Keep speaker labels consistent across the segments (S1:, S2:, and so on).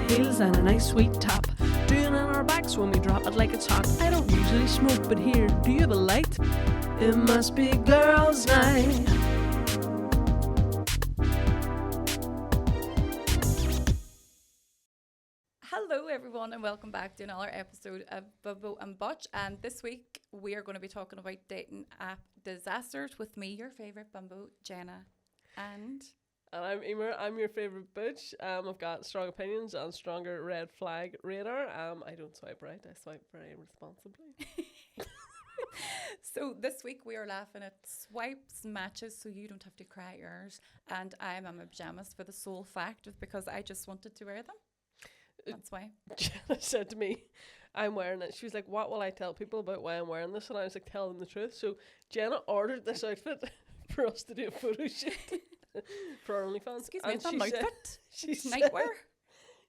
S1: heels and a nice sweet top. Doing on our backs when we drop it like it's hot. I don't usually smoke, but here, do you have a light? It must be girls' night.
S2: Hello everyone and welcome back to another episode of Bimbo and Butch, and this week we are going to be talking about dating app disasters with me, your favourite Bimbo, Jenna, and
S3: I'm Emer. I'm your favourite Butch. I've got strong opinions and stronger red flag radar. I don't swipe right, I swipe very responsibly.
S2: So this week we are laughing at swipes matches so you don't have to cry at yours, and I'm in my pyjamas for the sole fact of because I just wanted to wear them. That's why.
S3: Jenna said to me, I'm wearing it. She was like, what will I tell people about why I'm wearing this? And I was like, tell them the truth. So Jenna ordered this outfit for us to do a photo shoot for our OnlyFans.
S2: Excuse me,
S3: and
S2: it's not an outfit.
S3: She's
S2: Nightwear.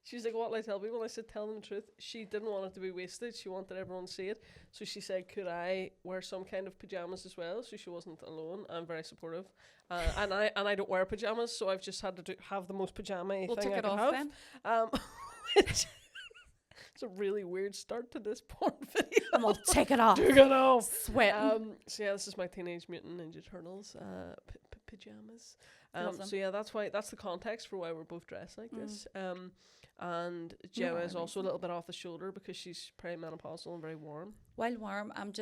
S3: She was like, what will I tell people? And I said, tell them the truth. She didn't want it to be wasted. She wanted everyone to see it. So she said, could I wear some kind of pyjamas as well? So she wasn't alone. I'm very supportive. And I don't wear pyjamas, so I've just had to have the most pyjama
S2: We'll
S3: thing
S2: take
S3: I
S2: it
S3: can
S2: off
S3: have.
S2: then.
S3: It's a really weird start to this porn video.
S2: And we'll take it off.
S3: Take it off.
S2: Sweating.
S3: So yeah, this is my Teenage Mutant Ninja Turtles pajamas.
S2: Love them.
S3: So yeah, that's the context for why we're both dressed like this. And Gemma is also a little bit off the shoulder because she's perimenopausal and very warm.
S2: While warm, I'm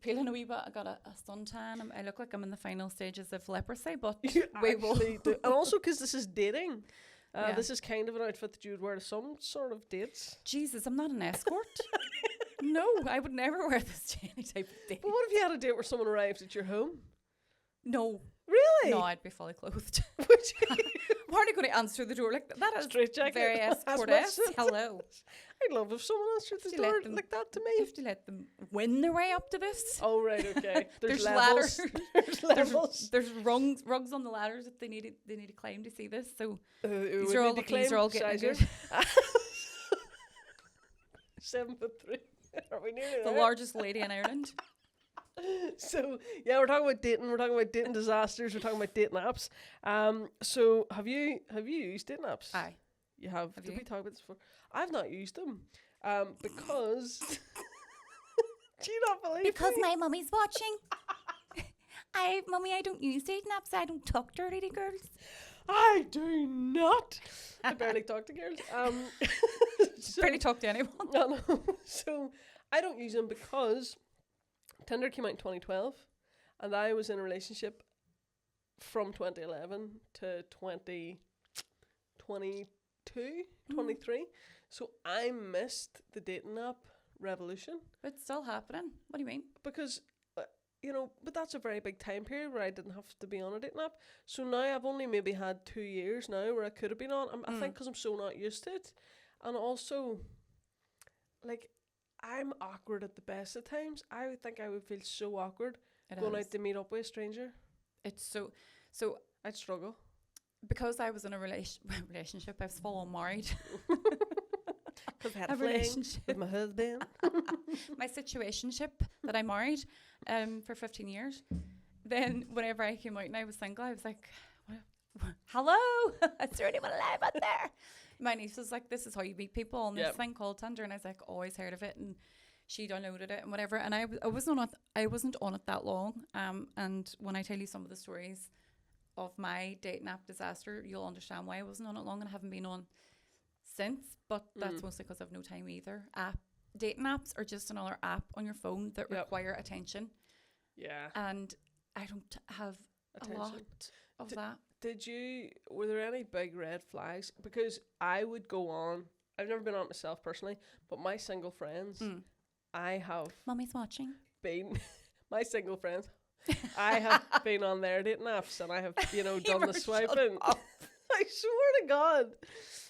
S2: peeling a wee bit. I got a suntan. I look like I'm in the final stages of leprosy, but we will.
S3: Do. And also because this is dating.
S2: Yeah.
S3: This is kind of an outfit that you would wear to some sort of dates.
S2: Jesus, I'm not an escort. No, I would never wear this to any type of date.
S3: But what if you had a date where someone arrived at your home?
S2: No.
S3: Really?
S2: No, I'd be fully clothed.
S3: Would you?
S2: I'm hardly going to answer the door like that. That is
S3: Straight jacket.
S2: very escort-esque. Hello.
S3: I'd love if someone answered the door like that to
S2: You
S3: me.
S2: have to let them win their way up to this.
S3: Oh, right, okay.
S2: There's
S3: levels.
S2: ladders.
S3: There's levels.
S2: There's rugs on the ladders that they need to climb to see this. So
S3: These
S2: are all getting good.
S3: 7'3". Are we nearly
S2: The
S3: there?
S2: largest lady in Ireland.
S3: So yeah, we're talking about dating. We're talking about dating disasters. We're talking about dating apps. So have you used dating apps?
S2: Aye.
S3: You have.
S2: Have
S3: Did
S2: you?
S3: we talk about this before? I've not used them. Because. Do you not believe
S2: Because
S3: me?
S2: my mummy's watching. Mummy, I don't use dating apps. I don't talk dirty to girls.
S3: I do not. I barely talk to girls.
S2: Barely talk to anyone.
S3: No. So I don't use them because Tinder came out in 2012, and I was in a relationship from 2011 to 2022, 23. So I missed the dating app revolution
S2: It's still happening. What do you mean?
S3: because. But that's a very big time period where I didn't have to be on a dating app. So now I've only maybe had 2 years now where I could have been on. I think because I'm so not used to it. And also, like, I'm awkward at the best of times. I would think I would feel so awkward going out to meet up with a stranger.
S2: It's so
S3: I'd struggle.
S2: because I was in a relationship. I was full on married.
S3: Because I had
S2: A
S3: a fling
S2: relationship.
S3: with my husband.
S2: My situationship that I married for 15 years. Then whenever I came out and I was single, I was like, hello, is there anyone alive out there? My niece was like, this is how you meet people on this thing called Tinder. And I was like, always heard of it. And she downloaded it and whatever. And I wasn't on it that long. And when I tell you some of the stories of my dating app disaster, you'll understand why I wasn't on it long and I haven't been on since. But that's mostly because I've no time either. Dating apps are just another app on your phone that require attention.
S3: Yeah.
S2: And I don't have
S3: Attention.
S2: a lot of that.
S3: Were there any big red flags? Because I would go on, I've never been on it myself personally, but my single friends, I have
S2: Mummy's watching.
S3: been, my single friends, I have been on their dating apps and I have, done the swiping. I swear to God.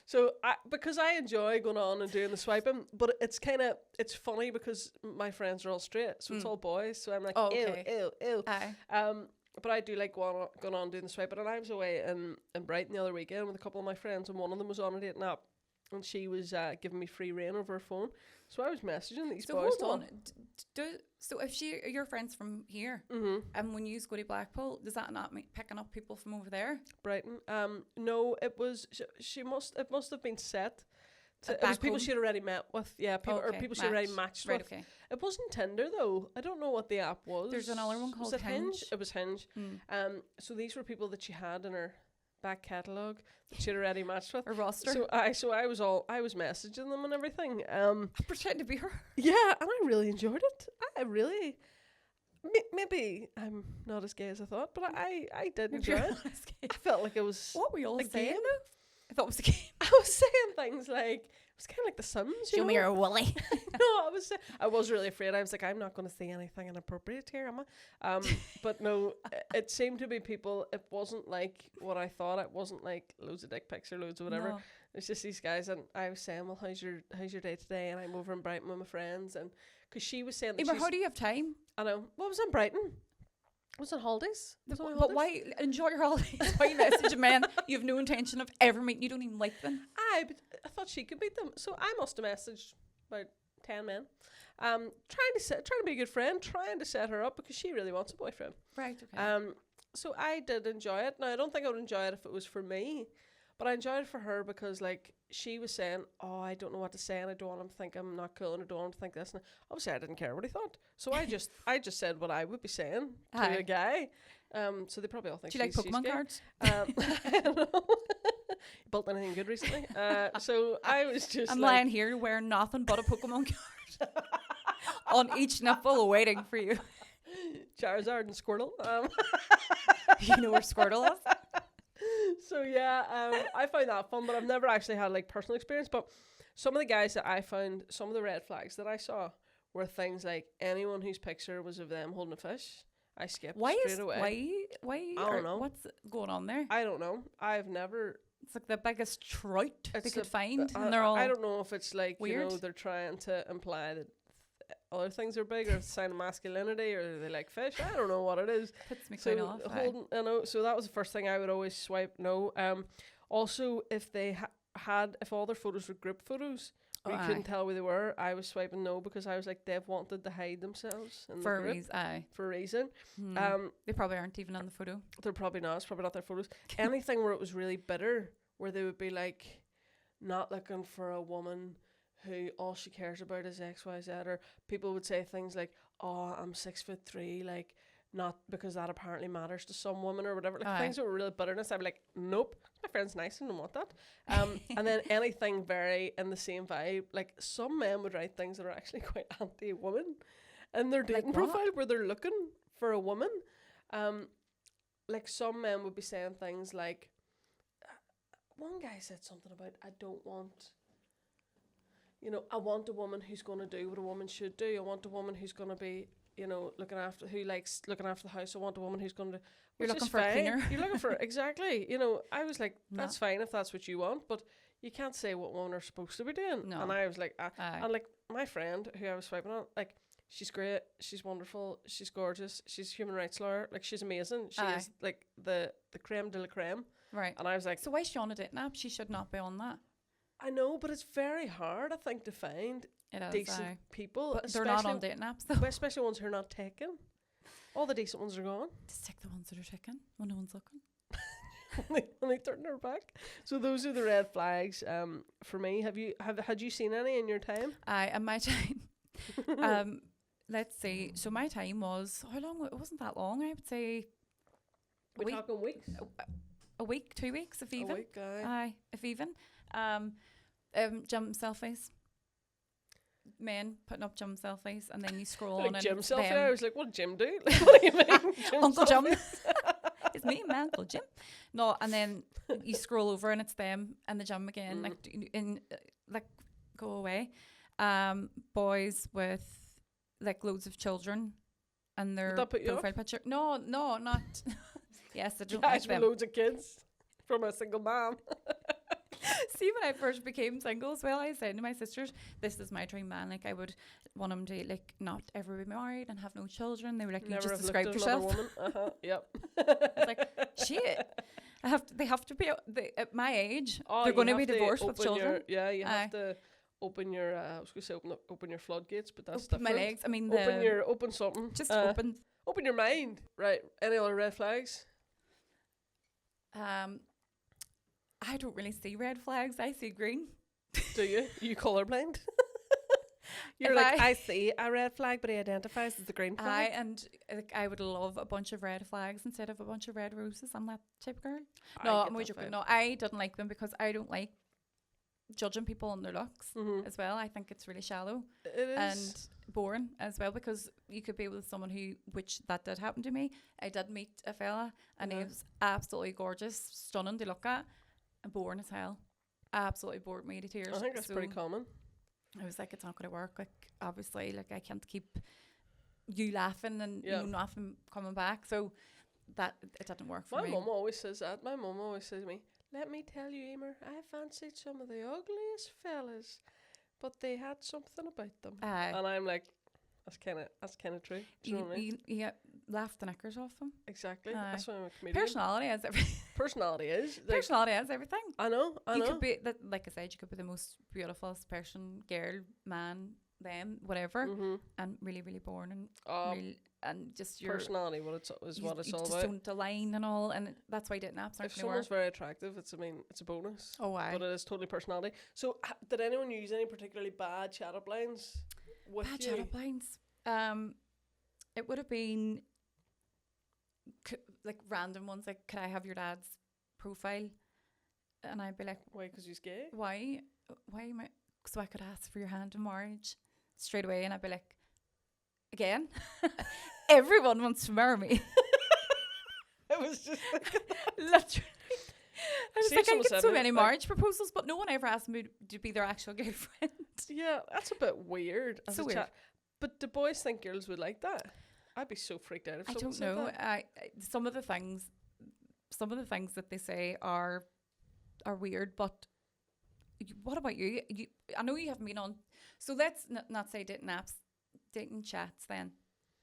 S3: So because I enjoy going on and doing the swiping, but it's funny because my friends are all straight, so it's all boys. So I'm like, ew.
S2: Aye.
S3: But I do like going on doing the swiping, and I was away in Brighton the other weekend with a couple of my friends, and one of them was on a dating app, and she was giving me free rein over her phone. So I was messaging these
S2: So
S3: boys.
S2: hold on. So if your friends from here, and when you go to Blackpool, does that not mean picking up people from over there?
S3: Brighton. No, it was it must have been set. It
S2: Back
S3: was people
S2: home?
S3: she'd already met with, people or
S2: Okay,
S3: people she'd already matched
S2: Right,
S3: with.
S2: okay.
S3: It wasn't Tinder though. I don't know what the app was.
S2: There's another one
S3: Was
S2: called
S3: it Hinge?
S2: Hinge.
S3: It was Hinge. So these were people that she had in her back catalogue that she'd already matched with.
S2: A roster.
S3: So I was messaging them and everything.
S2: Pretend to be her.
S3: Yeah, and I really enjoyed it. I really. Maybe I'm not as gay as I thought, but I did enjoy it. I felt like it was.
S2: What were you all
S3: a
S2: saying
S3: game.
S2: though? I thought it was a game.
S3: I was saying things like it was kind of like The Sims.
S2: Show me your willy.
S3: No, I was really afraid. I was like, I'm not going to say anything inappropriate here, am I? But no, it seemed to be people. It wasn't like what I thought. It wasn't like loads of dick pics or loads of whatever.
S2: No.
S3: It's just these guys, and I was saying, well, how's your day today? And I'm over in Brighton with my friends, and because she was saying that
S2: Emer, how do you have time?
S3: I know. Well, I was in Brighton. I was on holidays.
S2: But why enjoy your holidays? Why you message a man you have no intention of ever meeting? You don't even like them.
S3: But I thought she could beat them, so I must have messaged about 10 men, trying to be a good friend, trying to set her up because she really wants a boyfriend.
S2: Right. Okay.
S3: So I did enjoy it. Now I don't think I would enjoy it if it was for me, but I enjoyed it for her because like she was saying, "Oh, I don't know what to say, and I don't want him to think I'm not cool, and I don't want him to think this." And obviously, I didn't care what he thought, so I just said what I would be saying to
S2: Aye.
S3: a guy. So they probably all think
S2: Do you like
S3: she's
S2: Pokemon
S3: gay.
S2: cards?
S3: I don't know. Built anything good recently? So I was just.
S2: I'm
S3: like,
S2: lying here wearing nothing but a Pokemon card on each nipple, waiting for you.
S3: Charizard and Squirtle.
S2: You know where Squirtle is.
S3: So yeah, I found that fun, but I've never actually had like personal experience. But some of the guys that I found, some of the red flags that I saw were things like anyone whose picture was of them holding a fish, I skipped straight away.
S2: Why?
S3: I don't know.
S2: What's going on there?
S3: I don't know. I've never.
S2: It's like the biggest trout they
S3: It's
S2: could find,
S3: I,
S2: and they're all.
S3: I don't know if it's like
S2: weird.
S3: they're trying to imply that other things are big or it's a sign of masculinity or they like fish. I don't know what it is.
S2: Puts me
S3: So
S2: quite off. Aye.
S3: so that was the first thing I would always swipe no. Also, if they if all their photos were group photos, where you couldn't tell where they were, I was swiping no because I was like they've wanted to hide themselves in
S2: For
S3: the
S2: a
S3: group
S2: reason. Aye.
S3: for a reason.
S2: They probably aren't even on the photo.
S3: They're probably not. It's probably not their photos. Anything where it was really bitter, where they would be like not looking for a woman who all she cares about is XYZ, or people would say things like, "Oh, I'm 6'3", like not because that apparently matters to some women or whatever." Like things that were real bitterness, I'd be like, "Nope, my friend's nice and I don't want that." And then anything very in the same vibe, like some men would write things that are actually quite anti-woman in their dating profile where they're looking for a woman. Like some men would be saying things like, one guy said something about, I don't want, I want a woman who's going to do what a woman should do. I want a woman who's going to be, who likes looking after the house. I want a woman who's going to.
S2: You're looking for a cleaner.
S3: You're looking for, exactly. I was like, that's fine if that's what you want, but you can't say what women are supposed to be doing.
S2: No.
S3: And I was like, and like my friend who I was swiping on, like, she's great, she's wonderful, she's gorgeous, she's a human rights lawyer, like she's amazing. She is like the creme de la creme.
S2: Right.
S3: And I was like,
S2: so why is she on a dating app? She should not be on that.
S3: I know, but it's very hard, I think, to find decent people.
S2: But they're not on dating apps, though.
S3: Especially ones who are not taken. All the decent ones are gone.
S2: Just take the ones that are taken when no one's looking.
S3: when they turn their back. So those are the red flags. For me, had you seen any in your time?
S2: In my time, let's see. So my time was how long? It wasn't that long. I would say.
S3: We're talking weeks.
S2: A week, 2 weeks, if even.
S3: A week,
S2: aye, if even. Gym selfies. Men putting up gym selfies, and then you scroll
S3: like
S2: on and
S3: gym
S2: it's
S3: selfie.
S2: them.
S3: I was like, what did Jim do? Like, what do you mean?
S2: Uncle Jim. It's me, my Uncle Jim. No, and then you scroll over and it's them and the gym again, like go away. Boys with like loads of children and their profile picture. No, not. Yes, I don't
S3: guys
S2: like them.
S3: with loads of kids from a single mom.
S2: See, when I first became single as well, I said to my sisters, this is my dream man. Like, I would want them to, like, not ever be married and have no children. They were like, you just described yourself.
S3: Yep.
S2: I was like, shit. They have to be at my age.
S3: Oh,
S2: they're
S3: you
S2: going to
S3: have
S2: be divorced with
S3: open
S2: children.
S3: you have
S2: Aye.
S3: to open your. I was going to say open your floodgates, but that's
S2: Open my
S3: different.
S2: legs. I mean,
S3: Open something.
S2: just open.
S3: Open your mind. Right. Any other red flags?
S2: I don't really see red flags. I see green.
S3: Do you? You colorblind? You're
S2: If
S3: like,
S2: I-
S3: I see a red flag, but he identifies as the green flag.
S2: I would love a bunch of red flags instead of a bunch of red roses. I'm that type of girl.
S3: I
S2: No,
S3: get
S2: I'm way
S3: that
S2: joking.
S3: vibe.
S2: No, I don't like them because I don't like judging people on their looks
S3: Mhm.
S2: as well. I think it's really shallow
S3: It is.
S2: and boring as well, because you could be with someone which that did happen to me. I did meet a fella and he
S3: Uh-huh.
S2: was absolutely gorgeous, stunning to look at, and boring as hell. Absolutely bored me to tears.
S3: I think that's pretty
S2: So
S3: common.
S2: I was like, it's not going to work. Like, obviously, like I can't keep you laughing and
S3: Yeah.
S2: you nothing coming back. So that it didn't work for
S3: My
S2: me.
S3: mum always says that. My mum always says to me, let me tell you, Emer, I fancied some of the ugliest fellas, but they had something about them. And I'm like, that's kind of true. Do you know what I mean?
S2: you laugh the knickers off them.
S3: Exactly.
S2: Aye.
S3: That's why I'm a comedian.
S2: Personality is everything.
S3: Personality is. Like,
S2: Personality is everything.
S3: I know.
S2: You could be that, like I said, you could be the most beautiful person, girl, man, them, whatever,
S3: Mm-hmm.
S2: and really, really boring and and just your
S3: Personality, what it's is what it's
S2: you
S3: all
S2: just
S3: about.
S2: don't align and all, and that's why dating apps aren't
S3: If
S2: going to work.
S3: someone's very attractive, it's a bonus.
S2: Oh, why?
S3: But it is totally personality. So, did anyone use any particularly bad chat up lines with
S2: Bad
S3: you?
S2: chat up lines. It would have been like random ones, like, could I have your dad's profile? And I'd be like,
S3: Why? Because he's gay.
S2: why am I? So I could ask for your hand in marriage straight away, and I'd be like, again, everyone wants to marry me.
S3: I was just thinking
S2: Literally. I was
S3: See,
S2: like, I
S3: someone
S2: get
S3: said
S2: so
S3: it,
S2: many
S3: like-
S2: marriage proposals, but no one ever asked me to be their actual girlfriend.
S3: yeah, that's a bit weird. As
S2: So
S3: a
S2: weird.
S3: chat. But do boys think girls would like that? I'd be so freaked out if
S2: I
S3: someone
S2: don't
S3: said
S2: know.
S3: that.
S2: Some of the things that they say are weird, but what about you? I know you haven't been on, so let's not say dating apps, dating chats then.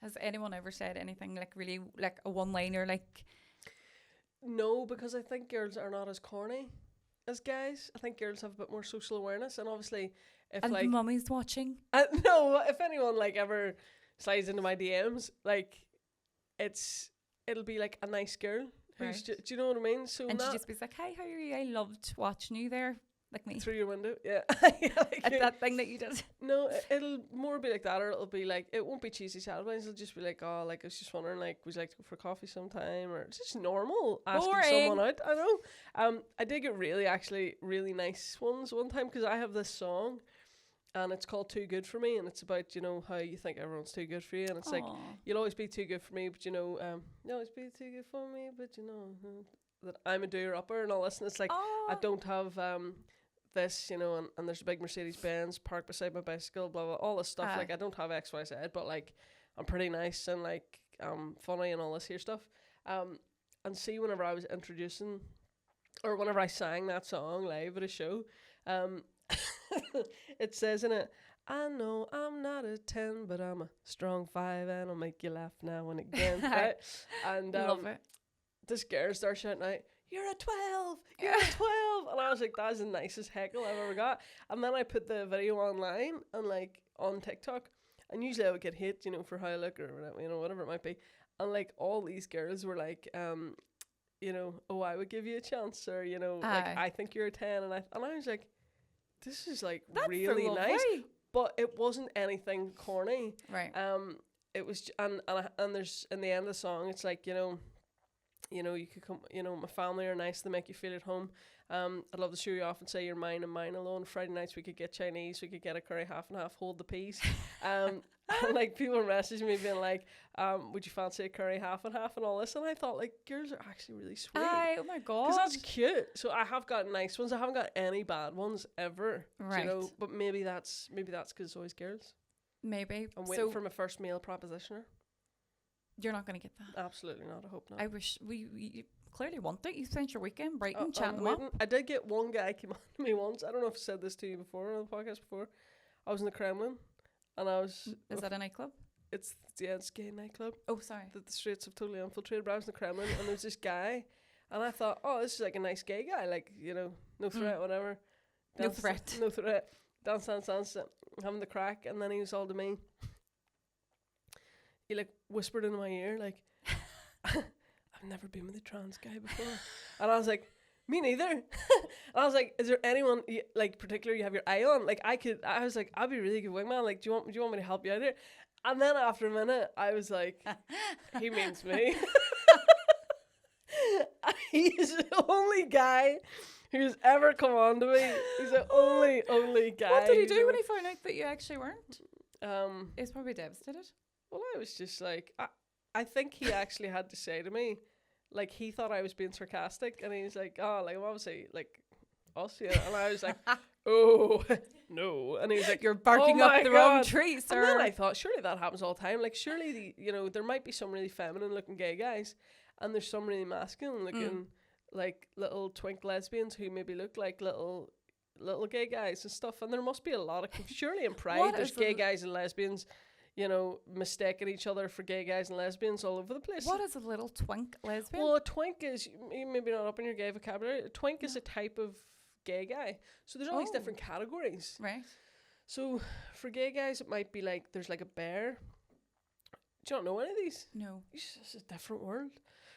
S2: Has anyone ever said anything like really like a one-liner like,
S3: No, because I think girls are not as corny as guys. I think girls have a bit more social awareness, and obviously, if
S2: and
S3: like
S2: mummy's watching?
S3: no, if anyone like ever slides into my DMs, like it'll be like a nice girl who's
S2: Right.
S3: do you know what I mean? So
S2: And she
S3: not
S2: just be like, hi, how are you? I loved watching you there, like me.
S3: through your window, yeah. Yeah, like
S2: At that thing that you did.
S3: no, it'll more be like that, or it'll be like, it won't be cheesy chat lines. It'll just be like, oh, like I was just wondering, like, would you like to go for coffee sometime, or it's just normal asking someone
S2: Boring.
S3: out. I know. I did get really nice ones one time, because I have this song, and it's called "Too Good for Me," and it's about, you know, how you think everyone's too good for you, and it's like,
S2: Aw.
S3: you'll always be too good for me, but you know, you'll always be too good for me, but you know that I'm a doer upper and all this, and it's like, I
S2: Aw.
S3: don't have this, you know, and there's a big Mercedes Benz parked beside my bicycle, blah blah, all this stuff.
S2: Aye.
S3: Like, I don't have X Y Z, but like I'm pretty nice and like funny and all this here stuff. And see, whenever I was introducing, or whenever I sang that song live at a show, it says in it, I know I'm not a 10, but I'm a strong 5, and I'll make you laugh now and again. Right? And
S2: Love it.
S3: this girl starts shouting out, you're a 12, you're a 12. And I was like, that's the nicest heckle I've ever got. And then I put the video online and like on TikTok, and usually I would get hit, you know, for how I look or whatever, you know, whatever it might be. And like all these girls were like, you know, oh, I would give you a chance, or, you know, like,
S2: Aye.
S3: I think you're a 10. And I was like, this is like
S2: That's so
S3: really nice.
S2: lovely.
S3: But it wasn't anything corny.
S2: Right.
S3: It was, and there's, in the end of the song, it's like, you know, you could come, you know, my family are nice, they make you feel at home. I'd love to show you off and say you're mine and mine alone. Friday nights we could get Chinese, we could get a curry half and half, hold the peas. And like people were messaging me being like, would you fancy a curry half and half and all this? And I thought, like, girls are actually really sweet.
S2: Aye, oh my god.
S3: Because that's cute. So I have got nice ones. I haven't got any bad ones ever.
S2: Right.
S3: You know, but maybe that's because it's always girls.
S2: Maybe.
S3: I'm waiting
S2: So
S3: for my first male propositioner.
S2: you're not going to get that.
S3: Absolutely not. I hope not.
S2: I wish you clearly want it. You spent your weekend Brighton
S3: I'm
S2: chatting them up.
S3: waiting. I did get one guy came on to me once. I don't know if I said this to you before on the podcast before. I was in the Kremlin, and I was.
S2: Is that a nightclub?
S3: It's gay nightclub
S2: Oh, sorry.
S3: that the streets have totally infiltrated. But I was in the Kremlin, and there was this guy, And I thought, oh, this is like a nice gay guy, like, you know, no threat, whatever.
S2: No
S3: Dance-
S2: threat.
S3: No threat. Dance, having the crack. And then he was all to me. He like whispered in my ear, like, I've never been with a trans guy before. And I was like, me neither. And I was like, is there anyone like particular you have your eye on? Like I was like, I'd be a really good wingman. Like, do you want me to help you out here? And then after a minute, I was like, he means me. He's the only guy who's ever come on to me. He's the only guy.
S2: What did he do when he found out that you actually weren't?
S3: He
S2: He's probably devastated.
S3: Well, I was just like, I think he actually had to say to me, like, he thought I was being sarcastic, and he's like, oh, like, I'm obviously, like, us, yeah. And I was like, oh, no. And he was like,
S2: you're barking up the wrong tree, sir.
S3: And then I thought, surely that happens all the time. Like, surely, there might be some really feminine-looking gay guys, and there's some really masculine-looking, like, little twink lesbians who maybe look like little gay guys and stuff. And there must be a lot of, surely in Pride, there's gay guys and lesbians, mistaking each other for gay guys and lesbians all over the place.
S2: What is a little twink lesbian?
S3: Well, a twink is, maybe not up in your gay vocabulary, a twink is a type of gay guy. So there's all these different categories.
S2: Right.
S3: So for gay guys, it might be like, there's like a bear. Do you not know any of these?
S2: No.
S3: It's a different world.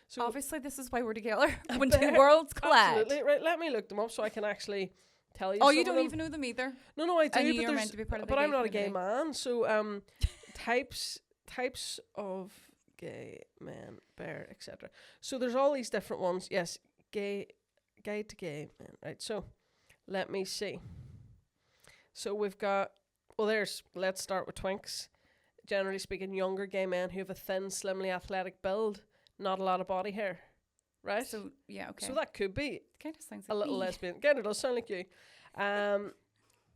S3: So
S2: obviously, this is why we're together. When two worlds collide.
S3: Absolutely. Right, let me look them up so I can actually tell you.
S2: Oh, you don't even know them either?
S3: No, I do.
S2: And
S3: but
S2: you're meant to be part of the
S3: but
S2: gay
S3: I'm not a gay
S2: community.
S3: man. So types of gay men, bear, etc. So there's all these different ones. Yes, gay to gay men. Right. So let me see. So we've got. Let's start with twinks. Generally speaking, younger gay men who have a thin, slimly athletic build, not a lot of body hair. Right?
S2: So, yeah, okay.
S3: So that could be
S2: kind of sounds
S3: a
S2: like
S3: little
S2: me.
S3: lesbian. Again, it does sound like you.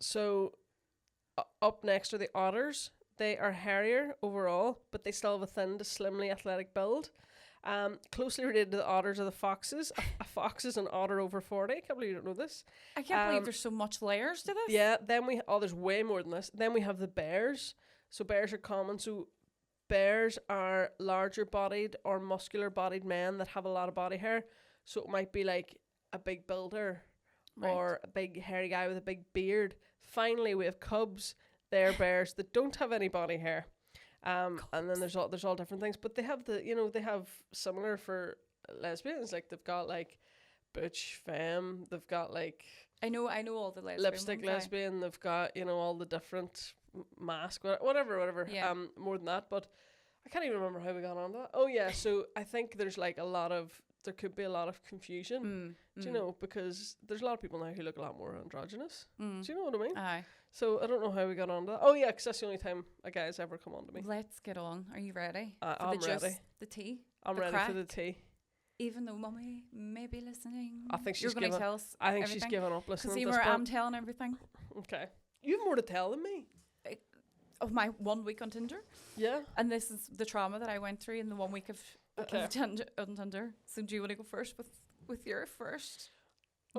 S3: So up next are the otters. They are hairier overall, but they still have a thin to slimly athletic build. Closely related to the otters are the foxes. A fox is an otter over 40. I can't believe you don't know this.
S2: I can't believe there's so much layers to this.
S3: Yeah, then there's way more than this. Then we have the bears. So bears are common. So bears are larger bodied or muscular bodied men that have a lot of body hair. So it might be like a big builder or a big hairy guy with a big beard. Finally, we have cubs. They're bears that don't have any body hair. And then there's all different things, but they have they have similar for lesbians. Like they've got like butch femme. They've got like
S2: I know all the lesbian
S3: lipstick
S2: ones,
S3: lesbian. They've got all the different mask whatever.
S2: Yeah.
S3: More than that, but I can't even remember how we got on to that. Oh yeah, so I think there's like there could be a lot of confusion. Do you know, because there's a lot of people now who look a lot more androgynous. Do you know what I mean?
S2: Aye.
S3: So I don't know how we got on to that. Oh yeah, because that's the only time a guy's ever come on to me.
S2: Let's get on. Are you ready?
S3: I'm ready.
S2: The tea.
S3: I'm ready for the tea.
S2: Even though Mummy may be listening,
S3: I think she's
S2: you're going to tell us.
S3: I think she's given up listening.
S2: Because I'm telling everything.
S3: Okay, you have more to tell than me.
S2: Of my 1 week on Tinder.
S3: Yeah.
S2: And this is the trauma that I went through in the 1 week of on Tinder. So do you want to go first with your first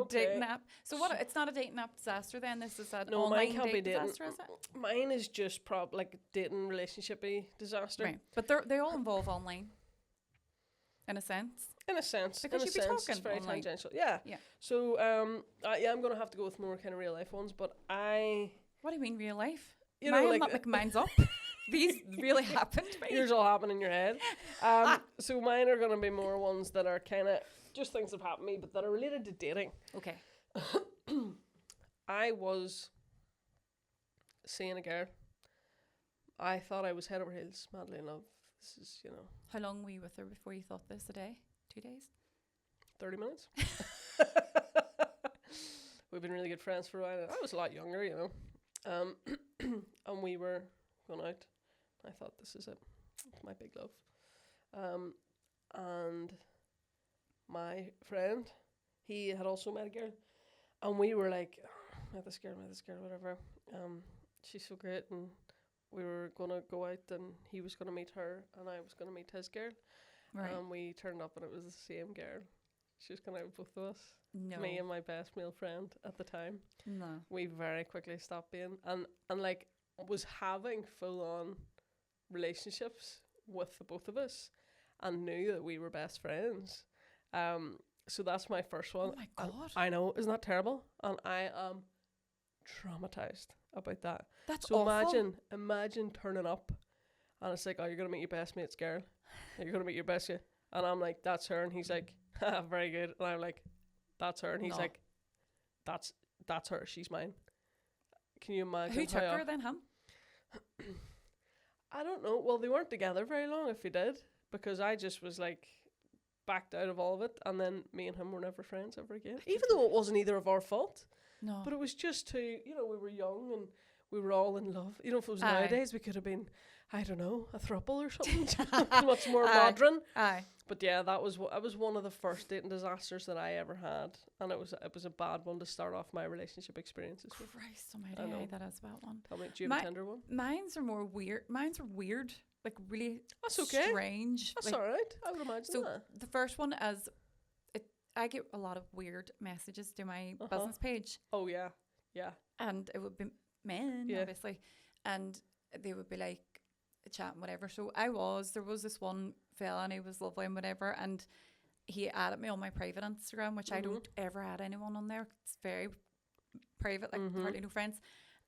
S2: dating app? So what? It's not a dating app disaster then. This is an online dating disaster, is it?
S3: Mine is just like dating relationship-y disaster.
S2: Right, but they all involve online. In a sense.
S3: In a sense,
S2: because you'd be talking
S3: it's very
S2: online.
S3: tangential. Yeah. So I'm gonna have to go with more kind of real life ones, but
S2: What do you mean real life?
S3: Like
S2: not making mine's up. These really happened to me.
S3: Yours all happen in your head. So mine are gonna be more ones that are kind of just things that have happened to me, but that are related to dating.
S2: Okay.
S3: I was seeing a girl. I thought I was head over heels, madly in love. This is,
S2: How long were you with her before you thought this? A day? 2 days?
S3: 30 minutes. We've been really good friends for a while. I was a lot younger, and we were going out. I thought, this is it. It's my big love. And my friend, he had also met a girl. And we were like, met this girl, whatever. She's so great. And we were going to go out and he was going to meet her and I was going to meet his girl.
S2: Right.
S3: And we turned up and it was the same girl. She was going out with both of us.
S2: No.
S3: Me and my best male friend at the time.
S2: No.
S3: We very quickly stopped being and like was having full on relationships with the both of us and knew that we were best friends. So that's my first one.
S2: Oh my
S3: And
S2: God.
S3: I know, isn't that terrible? And I am traumatized about that.
S2: That's
S3: So
S2: awful.
S3: imagine turning up, and it's like, oh, you're gonna meet your best mate's girl. You're gonna meet your best mate, and I'm like, that's her, and he's like, haha, very good, and I'm like, that's her, and he's
S2: No.
S3: like, that's her, she's mine. Can you imagine?
S2: Who took
S3: how
S2: her then? Him?
S3: I don't know. Well, they weren't together very long, if he did, because I just was like backed out of all of it, and then me and him were never friends ever again. Even though it wasn't either of our fault,
S2: No.
S3: but it was just too. We were young and we were all in love. If it was
S2: Aye.
S3: nowadays, we could have been, I don't know, a throuple or something, much more
S2: Aye.
S3: modern.
S2: Aye.
S3: But yeah, that was one of the first dating disasters that I ever had, and it was a bad one to start off my relationship experiences with.
S2: Christ
S3: I
S2: almighty,
S3: know.
S2: aye, that is a bad one.
S3: Tell me, do you have
S2: My-
S3: a tender one?
S2: Mine's are more weird. Mine's are weird, like really
S3: That's okay.
S2: strange.
S3: That's
S2: like,
S3: all right. I would imagine
S2: So
S3: that.
S2: the first one is, I get a lot of weird messages to my business page,
S3: Oh yeah, yeah.
S2: and it would be men,
S3: Yeah.
S2: obviously, and they would be like chatting whatever. So there was this one fella, and he was lovely and whatever, and he added me on my private Instagram, which I don't ever add anyone on there. It's very private, like hardly no friends.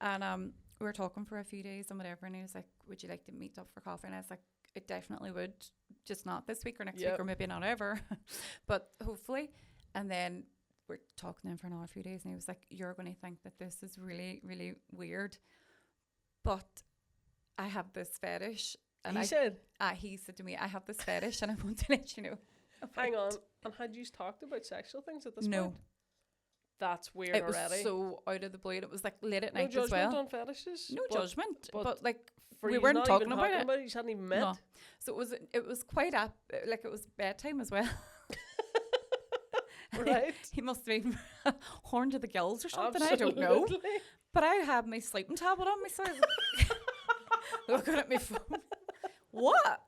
S2: And we were talking for a few days and whatever, and he was like, "Would you like to meet up for coffee?" And I was like, "I definitely would, just not this week or next week,
S3: Yep.
S2: or maybe not ever, but hopefully." And then we're talking to him for another few days, and he was like, "You're going to think that this is really, really weird, but I have this fetish." And
S3: He said,
S2: he said to me, "I have this fetish, and I want to let you know."
S3: hang on.
S2: about."
S3: And had you talked about sexual things at this
S2: No.
S3: point? That's weird
S2: It was
S3: already.
S2: so out of the blue. And it was like late at
S3: No
S2: night as
S3: judgment
S2: well.
S3: on fetishes.
S2: No judgment,
S3: but
S2: but like
S3: For
S2: we
S3: you
S2: weren't
S3: not
S2: talking
S3: even
S2: about
S3: talking
S2: it.
S3: about it. You just hadn't even met.
S2: No. So it was quite like it was bedtime as well.
S3: Right.
S2: He must have been horn to the gills or something. I don't know.
S3: Absolutely.
S2: But I had my sleeping tablet on me, so I was looking at my phone. What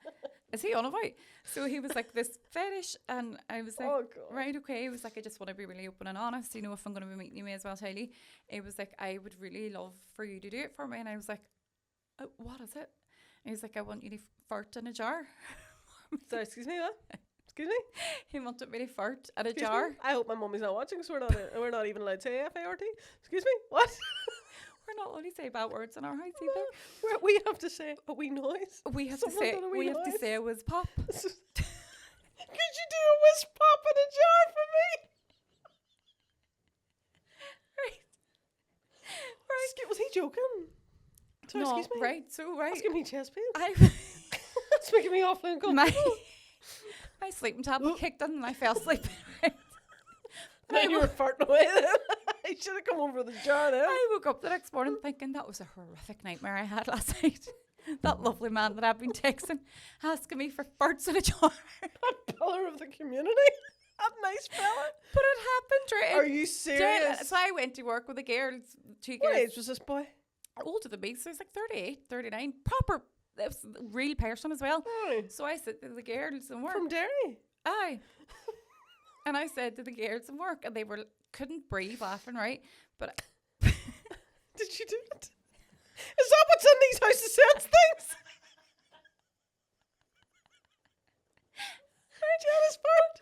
S2: is he on about? So he was like, this fetish, and I was like,
S3: Oh god.
S2: right, okay. He was like, I just want to be really open and honest. If I'm going to be meeting you, may as well tell you. It was like, I would really love for you to do it for me. And I was like, what is it? And he was like, I want you to fart in a jar.
S3: Sorry, excuse me, what? Excuse me?
S2: He wanted me to fart in a
S3: Excuse
S2: jar.
S3: me? I hope my mummy's not watching, so we're not even allowed to say FART. Excuse me? What?
S2: We're not allowed to say bad words in our house either.
S3: We have to say a wee noise.
S2: We have
S3: Someone did a wee
S2: we have to
S3: noise.
S2: say it was pop.
S3: Could you do a whisk pop in a jar for me?
S2: Right.
S3: Was he joking? Sorry,
S2: No,
S3: excuse me.
S2: right. So right.
S3: That's giving me chest pain.
S2: I
S3: That's making me awfully uncomfortable.
S2: my sleeping tablet kicked in and I fell asleep.
S3: Now you were farting away then. I should have come over the jar then.
S2: I woke up the next morning thinking that was a horrific nightmare I had last night. That lovely man that I've been texting asking me for farts in a jar.
S3: That pillar of the community. That nice fella.
S2: But it happened, right?
S3: Are you serious?
S2: So I went to work with the girls, two
S3: What
S2: girls,
S3: age was this boy?
S2: older than me, so he's like 38, 39, proper, it was a real person as well.
S3: Oh,
S2: So I said to the girls in work,
S3: from Derry.
S2: aye. And I said to the girls in work, and they couldn't breathe laughing, right? But
S3: Did you do it? Is that what's in these house of sense things? Jenna's part.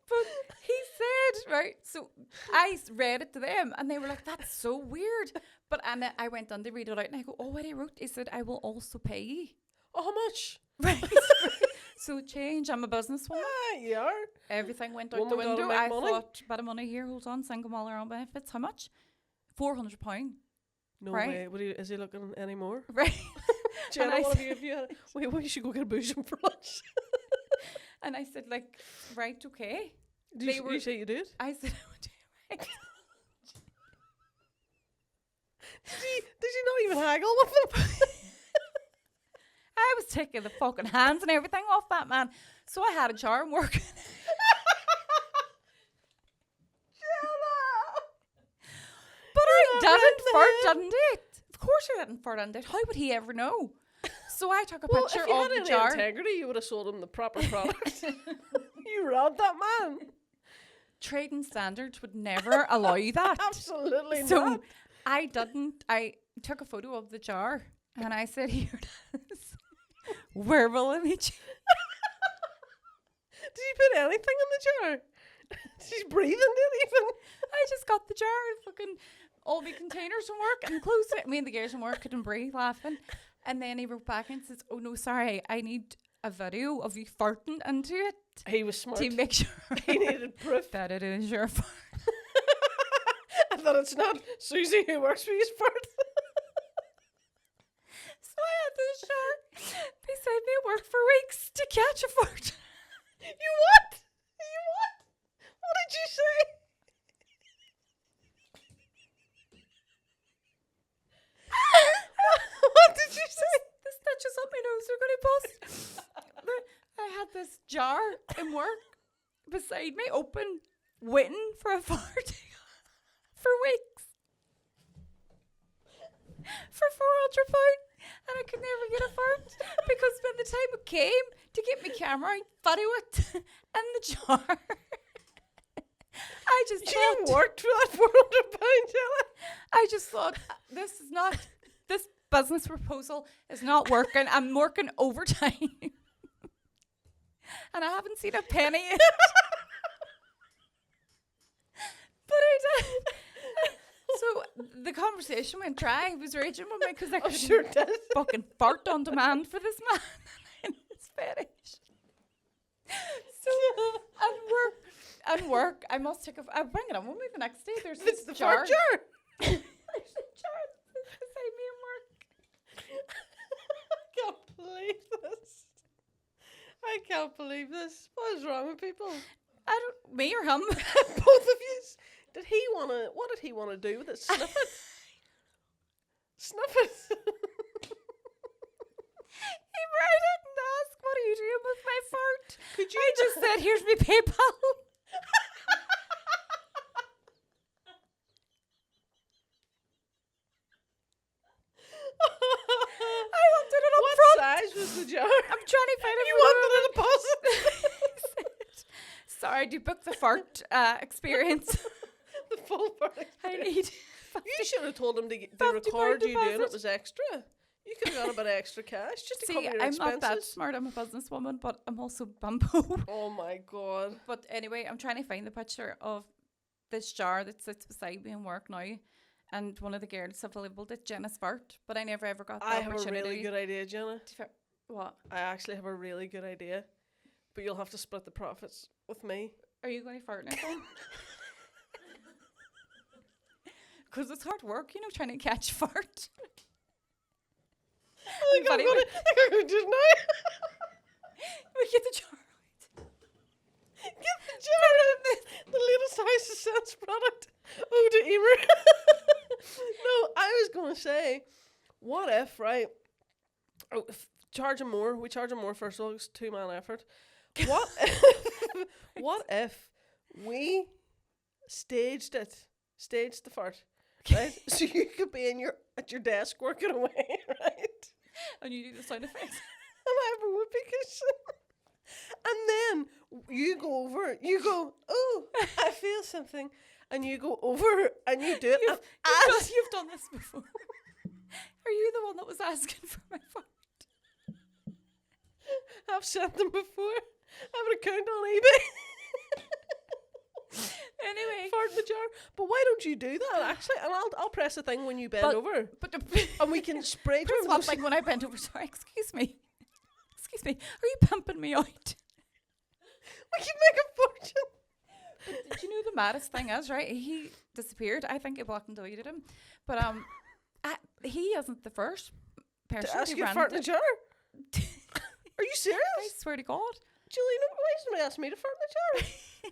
S2: But he said, right, so I read it to them and they were like, that's so weird. But and I went on to read it out and I go, oh, what he wrote, he said, I will also pay you.
S3: Oh, how much?
S2: Right. So change, I'm a businesswoman.
S3: Ah, you are.
S2: Everything went out the
S3: Woman gotta
S2: window.
S3: make
S2: I
S3: money.
S2: thought, bit of money here, hold on, single mother on benefits. How much? £400.
S3: No
S2: Right.
S3: way. Is he looking anymore?
S2: Right.
S3: Jenna,
S2: I
S3: what have you had? Wait, we should go get a boozing for lunch.
S2: And I said, like, right, okay.
S3: Did you say you did?
S2: I said, I would do it. Right.
S3: Did you not even haggle with them?
S2: I was taking the fucking hands and everything off that man. So I had a charm working. But I didn't fart, didn't it? Of course I didn't fart, didn't it? How would he ever know? So I took a
S3: Well,
S2: picture
S3: if you
S2: of
S3: had
S2: the
S3: any
S2: jar.
S3: integrity, you would have sold him the proper product. You robbed that man.
S2: Trading standards would never allow that.
S3: Absolutely
S2: So
S3: not.
S2: I didn't. I took a photo of the jar and I said, here it is. Verbal image.
S3: Did you put anything in the jar? She's breathing it even.
S2: I just got the jar of fucking all my containers from work and closed it. Me and the girls from work couldn't breathe laughing. And then he wrote back and says, "Oh no, sorry, I need a video of you farting into it
S3: He was smart.
S2: to make sure
S3: He needed proof.
S2: that it is your fart."
S3: I thought it's not Susie who works for you fart.
S2: So I had this jar beside me at work for weeks to catch a fart.
S3: You what? You what? What did you say? What did you say?
S2: The stitches up my nose are going to bust. I had this jar in work beside me, open, waiting for a fart for weeks. For £400. And I could never get a fart because by the time it came to get my camera, I video it in the jar. I just
S3: You
S2: thought,
S3: worked for that £400, Jenna.
S2: I just thought, this business proposal is not working. I'm working overtime. And I haven't seen a penny yet. But I did. So the conversation went dry. I was raging with me because I
S3: I'm
S2: couldn't
S3: sure it did.
S2: fucking fart on demand for this man and his fetish. So and work, I must take I'll bring it on with me the next day. There's
S3: It's
S2: this
S3: the
S2: jar.
S3: fart jar.
S2: There's a jar beside me in work.
S3: I can't believe this. I can't believe this. What is wrong with people?
S2: Me or him?
S3: Both of you. What did he want to do with it? Sniff it? Sniff it?
S2: I didn't ask, what are you doing with my fart?
S3: Could you
S2: I just said, here's my PayPal. I wanted it up
S3: What
S2: front.
S3: size was the jar?
S2: I'm trying to find a
S3: You wanted a deposit?
S2: Sorry, to book the fart experience.
S3: The full fart.
S2: I need.
S3: You should have told him to
S2: £50
S3: record you doing it
S2: deposit.
S3: was extra. You could have got a bit of extra cash just to
S2: See,
S3: cover your
S2: I'm
S3: expenses.
S2: not that smart. I'm a businesswoman, but I'm also Bimbo.
S3: Oh my god.
S2: But anyway, I'm trying to find the picture of this jar that sits beside me in work now. And one of the girls have labelled it Jenna's fart, but I never ever got the
S3: I have a
S2: opportunity.
S3: really good idea, Jenna.
S2: What?
S3: I actually have a really good idea. But you'll have to split the profits with me.
S2: Are you going to fart now? Because it's hard work, trying to catch fart.
S3: I think I'm
S2: But
S3: going to do it now.
S2: We get the jar out.
S3: Get the jar out. The latest House of Sense product. Oh, to Emer. No, I was going to say, what if, right? Oh, charge him more. We charge him more first of all. It's 2-man effort. What if we staged the fart, right? So you could be at your desk working away, right?
S2: And you do the sound effects.
S3: And I have a whoopee cushion. And then you go over, you go, oh, I feel something. And you go over and you do it.
S2: You've done this before. Are you the one that was asking for my fart?
S3: I've sent them before. I have an account on eBay.
S2: Anyway.
S3: Fart in the jar. But why don't you do that, actually? And I'll press a thing when you bend over.
S2: But
S3: And we can spray
S2: press
S3: drum
S2: one
S3: those.
S2: thing when I bent over. Sorry, excuse me. Are you pumping me out?
S3: We can make a fortune.
S2: Did you know the maddest thing is, right? He disappeared. I think I blocked and deleted him. But he isn't the first person
S3: To ask
S2: who
S3: you to
S2: ran
S3: fart in the
S2: into-
S3: jar? Are you serious?
S2: I swear to God.
S3: Julie, why has somebody asked me to fart in the jar?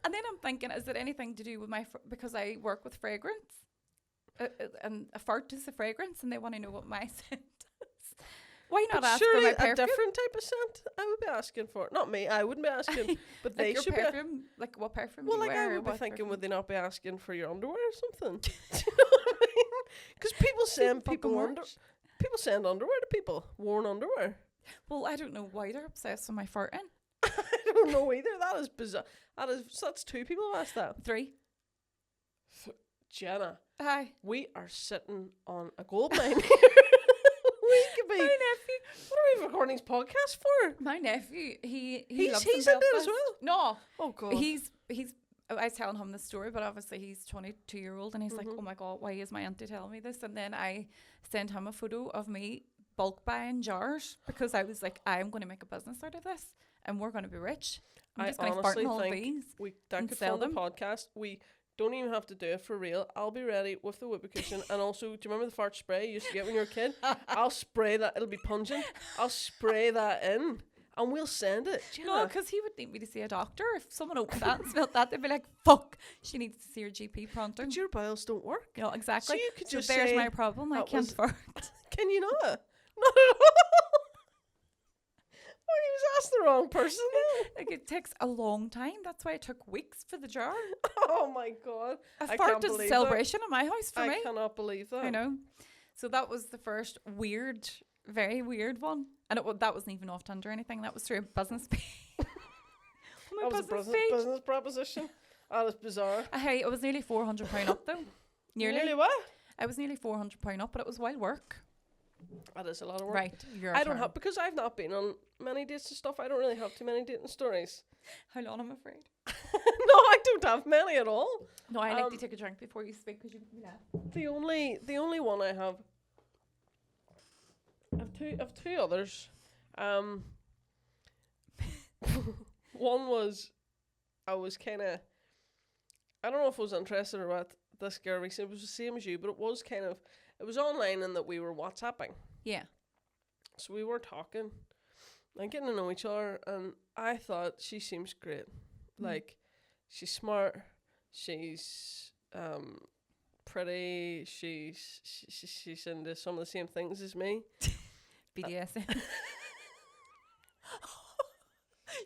S2: And then I'm thinking, is it anything to do with because I work with fragrance? And a fart is a fragrance, and they want to know what my scent is. Why not ask for
S3: Surely
S2: my
S3: a
S2: perfume?
S3: different type of scent I would be asking for. Not me, I wouldn't be asking, but they
S2: Like your
S3: should be.
S2: perfume? Like what perfume
S3: Well,
S2: do you
S3: like
S2: wear?
S3: I
S2: or
S3: would be
S2: what
S3: thinking,
S2: perfume?
S3: would they not be asking for your underwear or something? Do you know what I mean? Because people send
S2: fucking
S3: people
S2: works.
S3: people send underwear to people, worn underwear.
S2: Well, I don't know why they're obsessed with my farting.
S3: I don't know either. That is bizarre. That's 2 people have asked that.
S2: 3.
S3: Jenna,
S2: Hi.
S3: we are sitting on a gold mine. We could be.
S2: My nephew.
S3: What are we recording this podcast for?
S2: My nephew. He
S3: He's
S2: loves
S3: in
S2: in
S3: it as
S2: Belfast.
S3: well.
S2: No.
S3: Oh God.
S2: He's I was telling him the story, but obviously he's 22-year-old, and he's like, oh my God, why is my auntie telling me this? And then I sent him a photo of me bulk buying jars because I was like, I am going to make a business out of this, and we're going to be rich. I'm just going to fart in all of these
S3: that
S2: and
S3: could
S2: sell
S3: film
S2: them.
S3: the podcast. We don't even have to do it for real. I'll be ready with the whoopee cushion. And also, do you remember the fart spray you used to get when you were a kid? I'll spray that. It'll be pungent. I'll spray that in, and we'll send it.
S2: No, because he would need me to see a doctor. If someone opened that and smelled that, they'd be like, fuck, she needs to see her GP pronto.
S3: But your bowels don't work.
S2: No, exactly.
S3: So you could just
S2: there's
S3: say
S2: my problem. I
S3: that
S2: can't
S3: was-
S2: fart.
S3: Can you not? Not at all. Oh, he was asked the wrong person.
S2: Like, it takes a long time. That's why it took weeks for the jar.
S3: Oh my God.
S2: A
S3: I
S2: fart
S3: can't
S2: is a
S3: believe
S2: celebration in my house for
S3: I
S2: me.
S3: cannot believe that.
S2: I know. So that was the first weird, very weird one. And that wasn't even off Tinder or anything. That was through a business page.
S3: That was a business proposition. That is bizarre.
S2: Hey, it was nearly £400 up though.
S3: Nearly what?
S2: I was nearly £400 up, but it was while work.
S3: That is a lot of work.
S2: Right, your
S3: I don't
S2: turn.
S3: have, because I've not been on many dates and stuff, I don't really have too many dating stories.
S2: How long, I'm afraid.
S3: No, I don't have many at all.
S2: No, I like to take a drink before you speak because you laugh.
S3: The only one I have two others. One was, I was kind of, I don't know if I was interested or what. This girl recently, it was the same as you, but it was kind of, it was online and that we were WhatsApping.
S2: Yeah.
S3: So we were talking and getting to know each other, and I thought she seems great. Like, she's smart, she's pretty, she's into some of the same things as me.
S2: BDSM.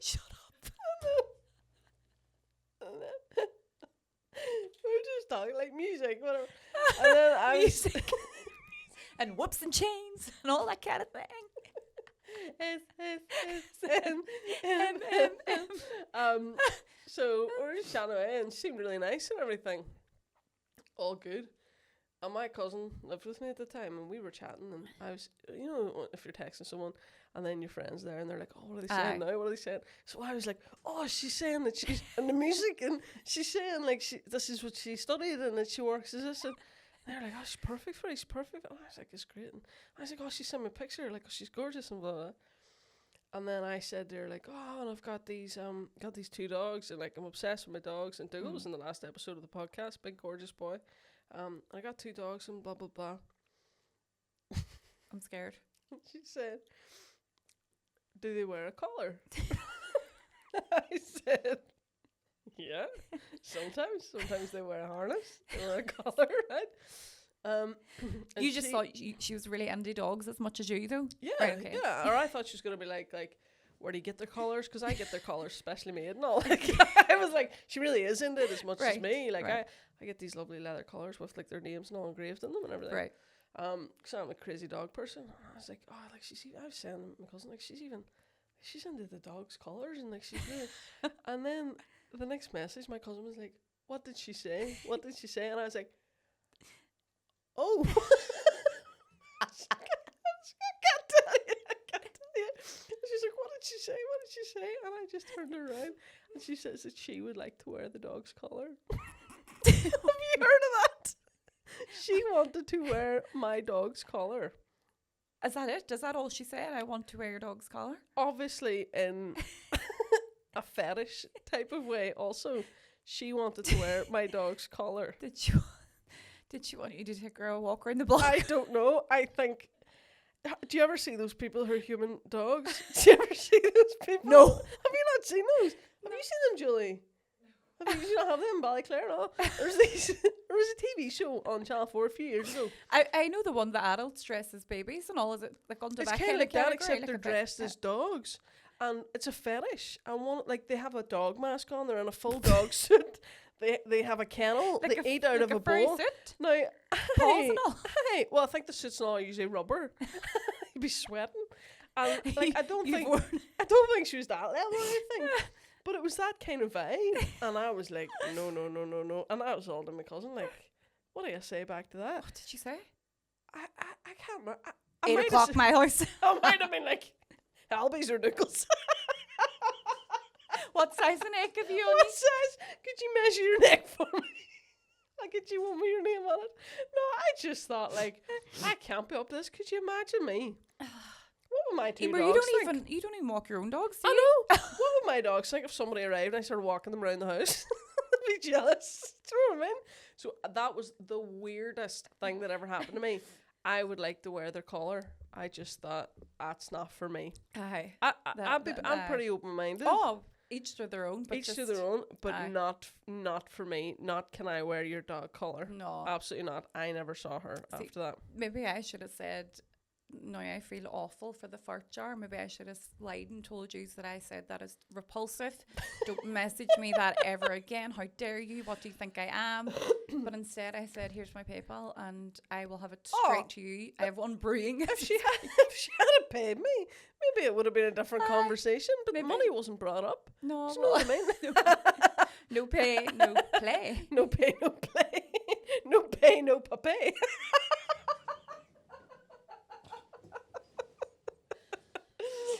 S2: Shut up.
S3: We're just talking like music, whatever. And then I was
S2: And whoops and chains and all that kind of thing.
S3: So we were just chatting away and she seemed really nice and everything. All good. And my cousin lived with me at the time and we were chatting and I was, you know, if you're texting someone and then your friend's there and they're like, oh, what are they saying now? What are they saying? So I was like, oh, she's saying that she's in the music and she's saying like this is what she studied and that she works as this. And they're like, oh, she's perfect for it. She's perfect. And I was like, it's great. And I was like, oh, she sent me a picture. Like, oh, she's gorgeous and blah, blah, blah. And then I said to her, like, oh, and I've got these two dogs and like I'm obsessed with my dogs. And Dougal was in the last episode of the podcast, big gorgeous boy. I got two dogs and blah blah blah.
S2: I'm scared.
S3: She said, do they wear a collar? I said, yeah, sometimes they wear a harness, they wear a collar, right?
S2: You just thought she was really into dogs as much as you, though?
S3: Yeah,
S2: right, okay.
S3: yeah. Or I thought she was going to be like, where do you get their collars? Because I get their collars specially made and all. Like, I was like, she really is into it as much as me. Like, I get these lovely leather collars with like their names and all engraved in them and everything.
S2: Right.
S3: Because I'm a crazy dog person. And I was like, oh, like I was saying to my cousin, like she's into the dog's collars and like she's really. And then the next message, my cousin was like, what did she say? What did she say? And I was like, oh. I can't tell you. And she's like, what did she say? What did she say? And I just turned around and she says that she would like to wear the dog's collar. Have you heard of that? She wanted to wear my dog's collar.
S2: Is that it? Is that all she said? I want to wear your dog's collar?
S3: Obviously in a fetish type of way also. She wanted to wear my dog's collar.
S2: Did she want you to take her a walk around the block?
S3: I don't know. I think... Do you ever see those people who are human dogs? Do you ever see those people?
S2: No.
S3: Have you not seen those? Have you seen them, Julie? Did you not have them in Ballyclare? No. There was a TV show on Channel 4 a few years ago.
S2: I know the one that adults dress as babies and all. Is it like under
S3: It's
S2: that
S3: kind of like that,
S2: category?
S3: except
S2: Like
S3: they're
S2: a bit-
S3: dressed as dogs. And it's a fetish. And one, like, they have a dog mask on. They're in a full dog suit. They have a kennel.
S2: like
S3: they eat out of a
S2: furry
S3: bowl.
S2: suit?
S3: Now,
S2: Paws and all.
S3: hey, well, I think the suits and all are usually rubber. You'd be sweating. And like, I don't think she was that level or anything. But it was that kind of vibe. And I was like, no. And I was all to my cousin, like, what do you say back to that?
S2: What did she say?
S3: I can't remember.
S2: 8 o'clock, my house.
S3: I might have been like, Albies or Nichols.
S2: What size of neck have you on?
S3: What size? Could you measure your neck for me? I'll get you one with your name on it. No, I just thought, like, I can't be up to this. Could you imagine me? What would my two
S2: Emer,
S3: dogs
S2: you
S3: think?
S2: don't even walk your own dogs, do
S3: I
S2: you?
S3: know. What would my dogs think if somebody arrived and I started walking them around the house? I'd be jealous. Do you know what I mean? So that was the weirdest thing that ever happened to me. I would like to wear their collar. I just thought, that's not for me.
S2: Aye.
S3: I'm pretty open-minded.
S2: Oh, each to their own. But
S3: Each to their own, but
S2: aye.
S3: not for me. Not can I wear your dog collar.
S2: No.
S3: Absolutely not. I never saw her
S2: See,
S3: after that.
S2: Maybe I should have said, no, I feel awful for the fart jar. Maybe I should have lied and told you that I said that is repulsive. Don't message me that ever again. How dare you? What do you think I am? But instead I said, here's my PayPal and I will have it straight to you. I have one brewing.
S3: If she had paid me, maybe it would have been a different conversation, but
S2: maybe.
S3: money wasn't brought up.
S2: No,
S3: Do you know what I mean?
S2: no pay, no play.
S3: No pay, no play. No pay, no papay.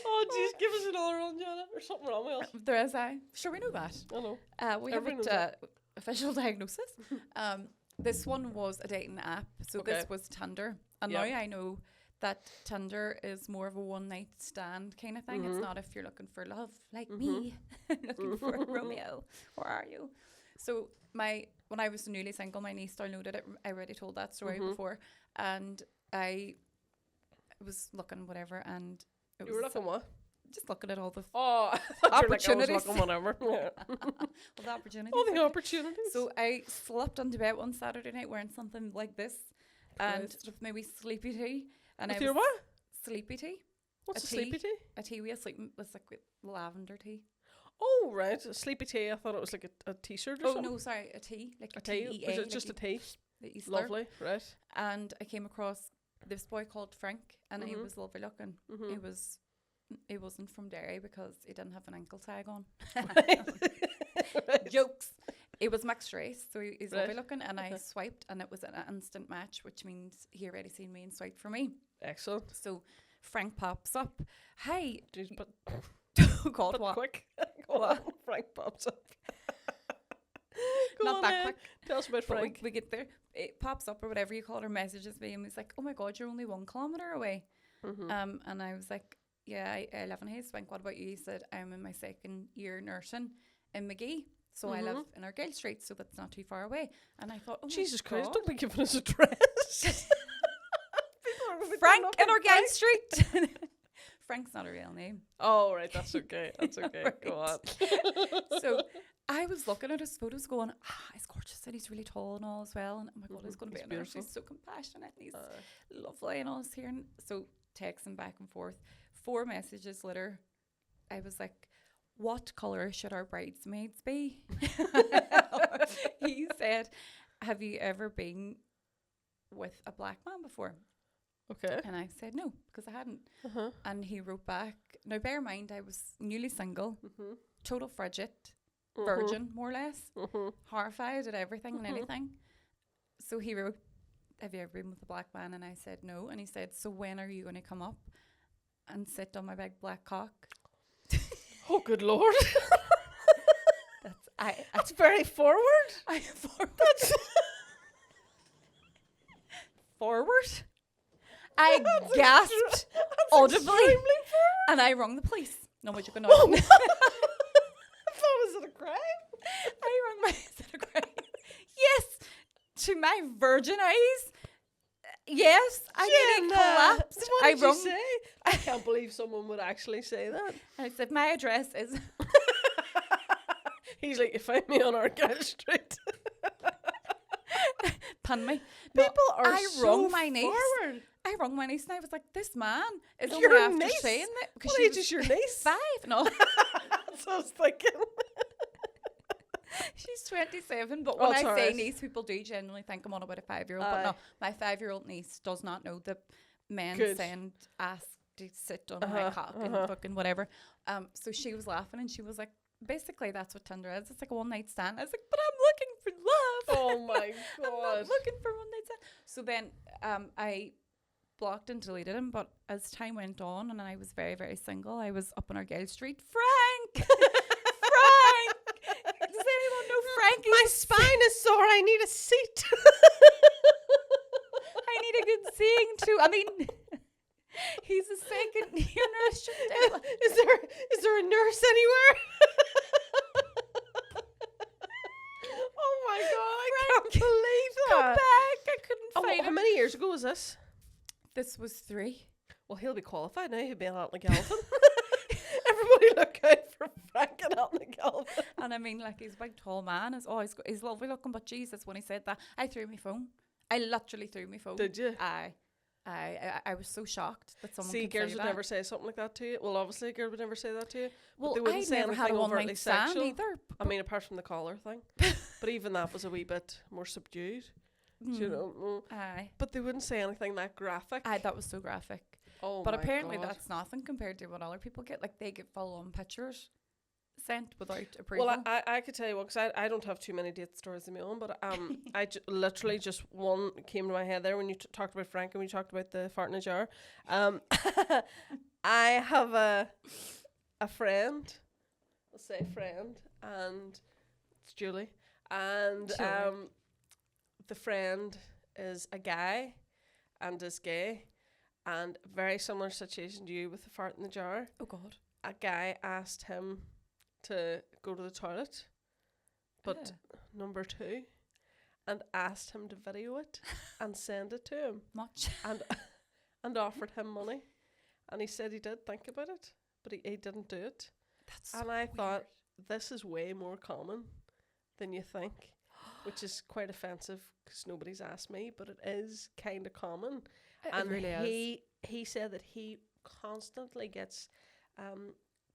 S3: Oh, jeez, give us another one, Jenna. There's something wrong with us.
S2: There is I. Sure, we know that.
S3: I know.
S2: We have
S3: Everyone knows
S2: it, official diagnosis. This one was a dating app. So
S3: Okay.
S2: this was Tinder. And
S3: Yep.
S2: now I know that Tinder is more of a one-night stand kind of thing. It's not if you're looking for love like me, looking for a Romeo. Where are you? So when I was newly single, my niece downloaded it. I already told that story before. And I was looking whatever and it
S3: You were
S2: was
S3: looking what?
S2: just looking at all the
S3: Oh, I thought
S2: opportunities.
S3: you were like, I was looking whatever. Yeah.
S2: all the opportunities.
S3: All
S2: out
S3: the
S2: there.
S3: opportunities.
S2: So I slept on the bed one Saturday night wearing something like this, and
S3: Christ.
S2: with maybe sleepy tea. And
S3: With
S2: I
S3: your
S2: was
S3: what?
S2: sleepy tea,
S3: What's
S2: a
S3: a sleepy tea?
S2: a tea we were sleeping with like with lavender tea.
S3: Oh, right. A sleepy tea. I thought it was like a t-shirt or
S2: Oh
S3: something.
S2: no, sorry, a tea like
S3: A tea?
S2: TEA,
S3: Was it
S2: like
S3: just a
S2: you-
S3: tea?
S2: that you slurp.
S3: Lovely. Right.
S2: And I came across this boy called Frank, and he was lovely looking. He wasn't from Derry because he didn't have an ankle tag on. Jokes. It was mixed race, so he's lovely
S3: Right.
S2: looking, and I swiped, and it was an instant match, which means he already seen me and swiped for me.
S3: Excellent.
S2: So Frank pops up. Hey,
S3: Jeez, but
S2: God,
S3: but
S2: what?
S3: quick. Go on. Frank pops up. Go
S2: Not
S3: on
S2: that
S3: then.
S2: quick.
S3: Tell us about
S2: But
S3: Frank.
S2: we get there. It pops up or whatever you call it, or messages me, and he's like, "Oh my God, you're only 1 kilometer away." And I was like, "Yeah, I live in Hayesbank. What about you?" He said, "I'm in my second year nursing in McGee, so I live in Argyle Street, so that's not too far away." And I thought, "Oh
S3: Jesus
S2: my
S3: Christ,
S2: God.
S3: don't be giving us address.
S2: Frank in Argyle Street." Frank's not a real name.
S3: Oh, right, that's okay. That's okay. Go on.
S2: So I was looking at his photos going, he's gorgeous and he's really tall and all as well. And oh my God, he's going to be
S3: He's
S2: a nurse.
S3: beautiful.
S2: He's so compassionate and he's lovely and all this here. And so texting back and forth. 4 messages later, I was like, what colour should our bridesmaids be? He said, have you ever been with a black man before?
S3: Okay.
S2: And I said no, because I hadn't. And he wrote back, now bear in mind I was newly single, total frigid, virgin more or less, horrified at everything and anything. So he wrote, have you ever been with a black man? And I said no. And he said, so when are you going to come up and sit on my big black cock?
S3: Oh, good Lord.
S2: That's
S3: very forward.
S2: Forward. I gasped audibly,
S3: extremely forward.
S2: and I rang the police. No, what you can
S3: Oh, I thought, is it a crime?
S2: I rang my yes, to my virgin eyes. Yes, I nearly
S3: Jenna,
S2: collapsed.
S3: What did
S2: I
S3: you say? I can't believe someone would actually say that.
S2: I said my address is.
S3: He's like, you find me on Argyle Street.
S2: Pun me.
S3: People are
S2: I
S3: so
S2: rung my niece.
S3: forward.
S2: I rung my niece and I was like, this man is
S3: Your
S2: only after
S3: niece?
S2: saying that.
S3: What age is your niece?
S2: 5. No,
S3: That's what I was thinking.
S2: she's 27. But when I
S3: it's
S2: say
S3: alright.
S2: niece, people do generally think I'm on about a 5-year-old.
S3: Aye.
S2: But no, my 5-year-old niece does not know that men
S3: Good.
S2: ask to sit on my cock and fucking whatever. So she was laughing and she was like, basically that's what Tinder is. It's like a one-night stand. I was like, but I'm looking for love.
S3: Oh my
S2: I'm not
S3: God.
S2: looking for one-night stand. So then I blocked and deleted him, but as time went on and I was very, very single, I was up on Argyle Street. Frank! think
S3: My spine is sore. I need a seat.
S2: I need a good seeing too. I mean, he's a second year nurse.
S3: Is there a nurse anywhere? Oh my god, I can't believe
S2: Come
S3: that.
S2: back. I couldn't find
S3: How
S2: him.
S3: many years ago was this?
S2: This was 3.
S3: Well, he'll be qualified now. He'll be an Atlantic Galvin. Everybody look out for Frank and Atlantic Galvin.
S2: And I mean, like, he's a big, tall man. He's lovely looking, but Jesus, when he said that, I threw my phone. I literally threw my phone.
S3: Did you?
S2: I was so shocked that someone
S3: See,
S2: could
S3: girls
S2: say
S3: would
S2: that.
S3: never say something like that to you. Well, obviously, a girl would never say that to you.
S2: Well,
S3: but they wouldn't
S2: I
S3: say
S2: never had a
S3: anything
S2: one
S3: overtly
S2: night stand
S3: sexual.
S2: either.
S3: I mean, apart from the collar thing. But even that was a wee bit more subdued. You know.
S2: Aye.
S3: But they wouldn't say anything that graphic.
S2: Aye, that was so graphic.
S3: Oh,
S2: But
S3: my
S2: apparently
S3: God.
S2: that's nothing compared to what other people get. Like, they get full-on pictures sent without approval.
S3: Well, I could tell you what, because I don't have too many date stories of my own, but literally just one came to my head there when you talked about Frank and we talked about the fart in a jar. I have a friend, let's say friend, and it's Julie, and
S2: Julie.
S3: the friend is a guy and is gay, and very similar situation to you with the fart in the jar.
S2: Oh, God.
S3: A guy asked him to go to the toilet, but number 2, and asked him to video it and send it to him,
S2: Much.
S3: and offered him money, and he said he did think about it, but he didn't do it.
S2: That's
S3: And I thought, this is way more common than you think, which is quite offensive because nobody's asked me, but it is kind of common.
S2: It really is.
S3: He said that he constantly gets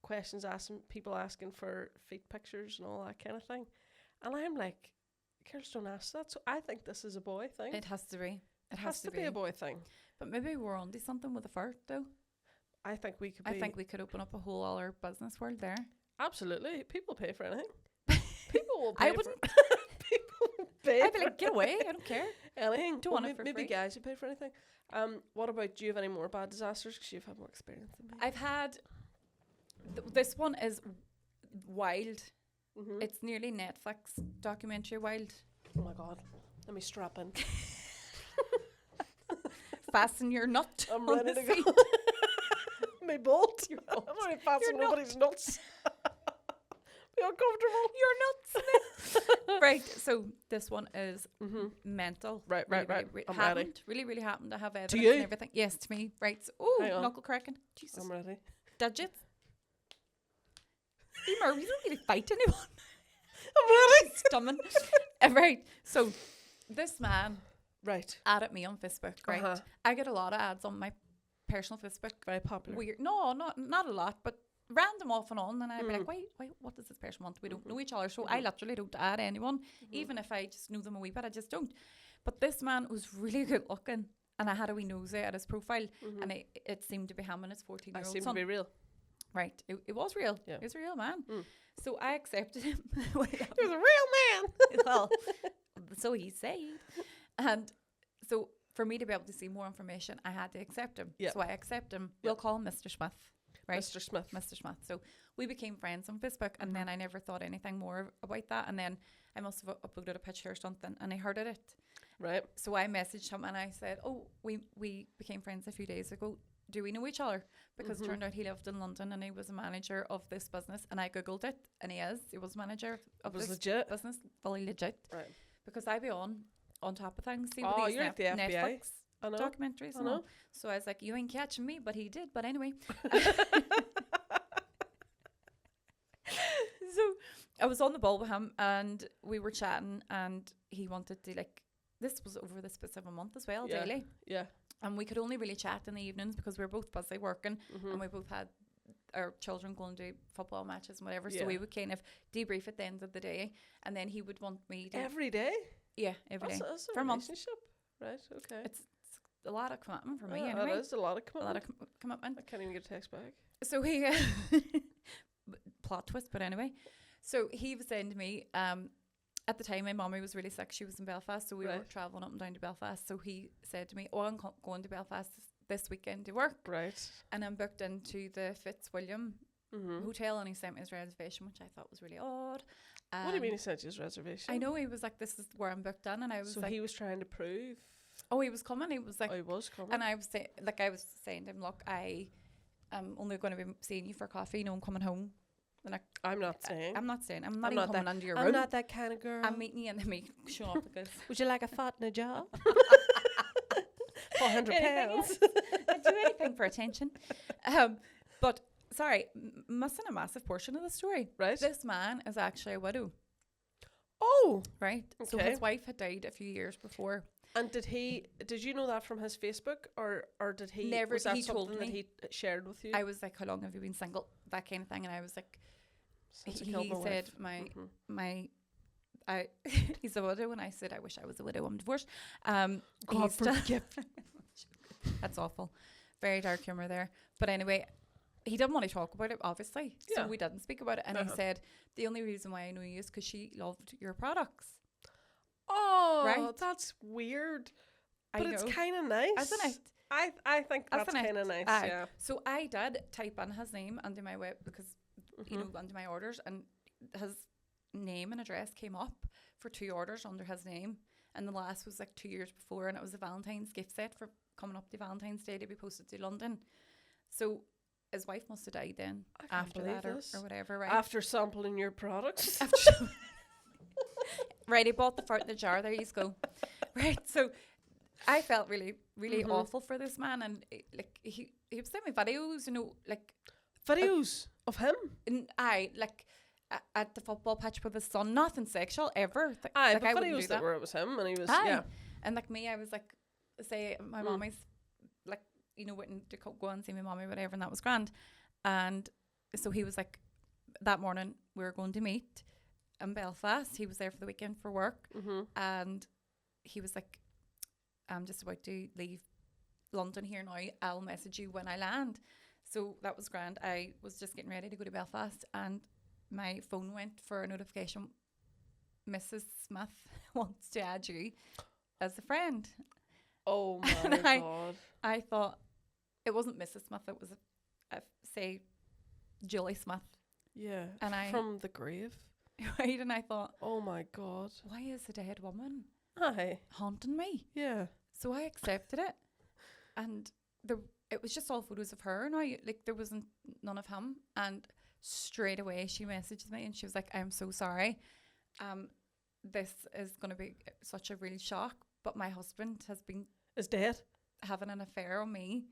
S3: questions asking, people asking for feet pictures and all that kind of thing. And I'm like, girls don't ask that. So I think this is a boy thing.
S2: It has to be.
S3: It has to be a boy thing.
S2: But maybe we're onto something with a fart, though.
S3: I think we could be.
S2: I think we could open up a whole other business world there.
S3: Absolutely. People pay for anything. People will pay
S2: I wouldn't.
S3: people will pay
S2: I'd be
S3: for
S2: like, get away. I don't care.
S3: anything.
S2: Don't want it for
S3: maybe
S2: free.
S3: guys who pay for anything. What about, do you have any more bad disasters? Because you've had more experience than me.
S2: I've had. This one is wild.
S3: Mm-hmm.
S2: It's nearly Netflix documentary wild.
S3: Oh my God. Let me strap in.
S2: Fasten your nut.
S3: I'm
S2: on
S3: ready
S2: the
S3: to go.
S2: seat.
S3: My bolt.
S2: Your
S3: I'm
S2: bolt.
S3: not even fasten
S2: Your
S3: nobody's nuts. Be uncomfortable.
S2: Your nuts. Right. So this one is mental.
S3: Right. I'm ready.
S2: Really happened. I have evidence
S3: you?
S2: and everything. Yes, to me. Right. So, oh,
S3: Hang on.
S2: knuckle cracking. Jesus.
S3: I'm ready.
S2: Digits. Emer, you don't really fight anyone.
S3: I'm ready.
S2: Stumming. Right. So this man
S3: Right.
S2: added me on Facebook. Right.
S3: Uh-huh.
S2: I get a lot of ads on my personal Facebook.
S3: Very popular.
S2: Weird. No, not a lot, but random off and on. And I'd be like, wait, what does this person want? We don't know each other. So I literally don't add anyone. Even if I just knew them a wee bit, I just don't. But this man was really good looking. And I had a wee nosy at his profile. And it seemed to be him and his 14-year-old
S3: I seem
S2: son.
S3: to be real.
S2: Right. It was real.
S3: Yeah.
S2: It was a real man. So I accepted him.
S3: He was a real man.
S2: Well, so he said. And so for me to be able to see more information, I had to accept him.
S3: Yeah.
S2: So I accept him.
S3: Yeah.
S2: We'll call him Mr. Smith. Right?
S3: Mr. Smith.
S2: Mr. Smith. So we became friends on Facebook, and then I never thought anything more about that. And then I must have uploaded a picture or something, and I heard of it.
S3: Right.
S2: So I messaged him and I said, "Oh, we became friends a few days ago. Do we know each other?" Because it turned out he lived in London and he was a manager of this business. And I googled it, and he was manager of
S3: Was
S2: this
S3: legit.
S2: business, fully legit.
S3: Right.
S2: Because I be on top of things. See,
S3: Oh,
S2: with these
S3: you're like the FBI.
S2: Netflix
S3: I know.
S2: documentaries
S3: I
S2: and
S3: know.
S2: all. So I was like, you ain't catching me, but he did. But anyway. So I was on the ball with him and we were chatting, and he wanted to, like, this was over the space of a month as well,
S3: Yeah.
S2: daily.
S3: Yeah.
S2: And we could only really chat in the evenings because we were both busy working, and we both had our children going to football matches and whatever.
S3: Yeah.
S2: So we would kind of debrief at the end of the day, and then he would want me to
S3: Every day?
S2: every day
S3: That's a
S2: for a month.
S3: relationship. Right, okay.
S2: It's a lot of commitment for me
S3: That
S2: anyway.
S3: is a lot of
S2: A lot
S3: commitment.
S2: of commitment.
S3: I can't even get a text back.
S2: So he plot twist, but anyway. So he was saying to me, at the time my mommy was really sick. She was in Belfast, so we were
S3: Right.
S2: travelling up and down to Belfast. So he said to me, "Oh, I'm going to Belfast this weekend to work."
S3: Right.
S2: And I'm booked into the Fitzwilliam Hotel, and he sent me his reservation, which I thought was really odd.
S3: What do you mean he sent you his reservation?
S2: I know, he was like, this is where I'm booked in, and I was
S3: So
S2: like,
S3: he was trying to prove.
S2: oh, he was coming. He was like,
S3: Oh, he was coming.
S2: and I was saying to him, look, I am only going to be seeing you for coffee. No, I'm coming home. And
S3: I'm not saying.
S2: I'm not saying. I'm not
S3: I'm
S2: even
S3: not
S2: coming
S3: that-
S2: under your
S3: I'm
S2: room.
S3: not that kind of girl.
S2: I'm meeting you in the meet. Shut up, because
S3: Would you like a fat in a job? 400
S2: Anything
S3: pounds.
S2: I'd do anything for attention. But sorry, missing a massive portion of the story.
S3: Right.
S2: This man is actually a widow,
S3: Oh.
S2: right? So
S3: Okay.
S2: his wife had died a few years before.
S3: And did you know that from his Facebook, or did he
S2: Never-
S3: was that
S2: he told
S3: something that
S2: me.
S3: he shared with you?
S2: I was like, how long have you been single? That kind of thing. And I was like,
S3: Since I
S2: he
S3: killed my
S2: said,
S3: wife.
S2: he's a widow. And I said, I wish I was a widow. I'm divorced.
S3: God
S2: he's still-
S3: forgive.
S2: That's awful. Very dark humor there. But anyway, he didn't want to talk about it, obviously. So
S3: Yeah.
S2: we didn't speak about it. And he
S3: Uh-huh.
S2: said, the only reason why I know you is because she loved your products.
S3: Oh,
S2: Right.
S3: that's weird.
S2: I
S3: But
S2: know.
S3: it's kind of nice.
S2: Isn't it?
S3: I think that's
S2: Isn't it?
S3: kind of nice,
S2: Aye.
S3: yeah.
S2: So I did type in his name under my web because, you know, under my orders, and his name and address came up for 2 orders under his name. And the last was like 2 years before, and it was a Valentine's gift set for coming up to Valentine's Day to be posted to London. So his wife must have died then
S3: I can't
S2: after
S3: believe
S2: that or
S3: this.
S2: whatever, right?
S3: After sampling your products.
S2: Right, he bought the fruit in the jar. There you go. Right, so I felt really, really awful for this man, and like he was sending me videos, you know, like
S3: Videos of him.
S2: at the football pitch with his son. Nothing sexual ever.
S3: Aye,
S2: like
S3: but
S2: I wouldn't do
S3: videos that
S2: that.
S3: were it was him, and he was
S2: Aye.
S3: yeah.
S2: And like me, I was like, say my mommy's like, you know, wouldn't to go and see my mommy, whatever, and that was grand. And so he was like, that morning we were going to meet in Belfast. He was there for the weekend for work, and he was like, I'm just about to leave London here now. I'll message you when I land. So that was grand. I was just getting ready to go to Belfast, and my phone went for a notification. Mrs. Smith wants to add you as a friend.
S3: Oh my
S2: And I-
S3: god.
S2: I thought it wasn't Mrs. Smith. It was, say, Julie Smith.
S3: Yeah.
S2: And I-
S3: from the grave.
S2: Right? And I thought,
S3: Oh my god.
S2: why is a dead woman
S3: Aye.
S2: haunting me?
S3: Yeah.
S2: So I accepted it, and it was just all photos of her. Now, like there wasn't none of him. And straight away she messaged me, and she was like, "I'm so sorry. This is going to be such a real shock. But my husband has been
S3: Is dead.
S2: having an affair on me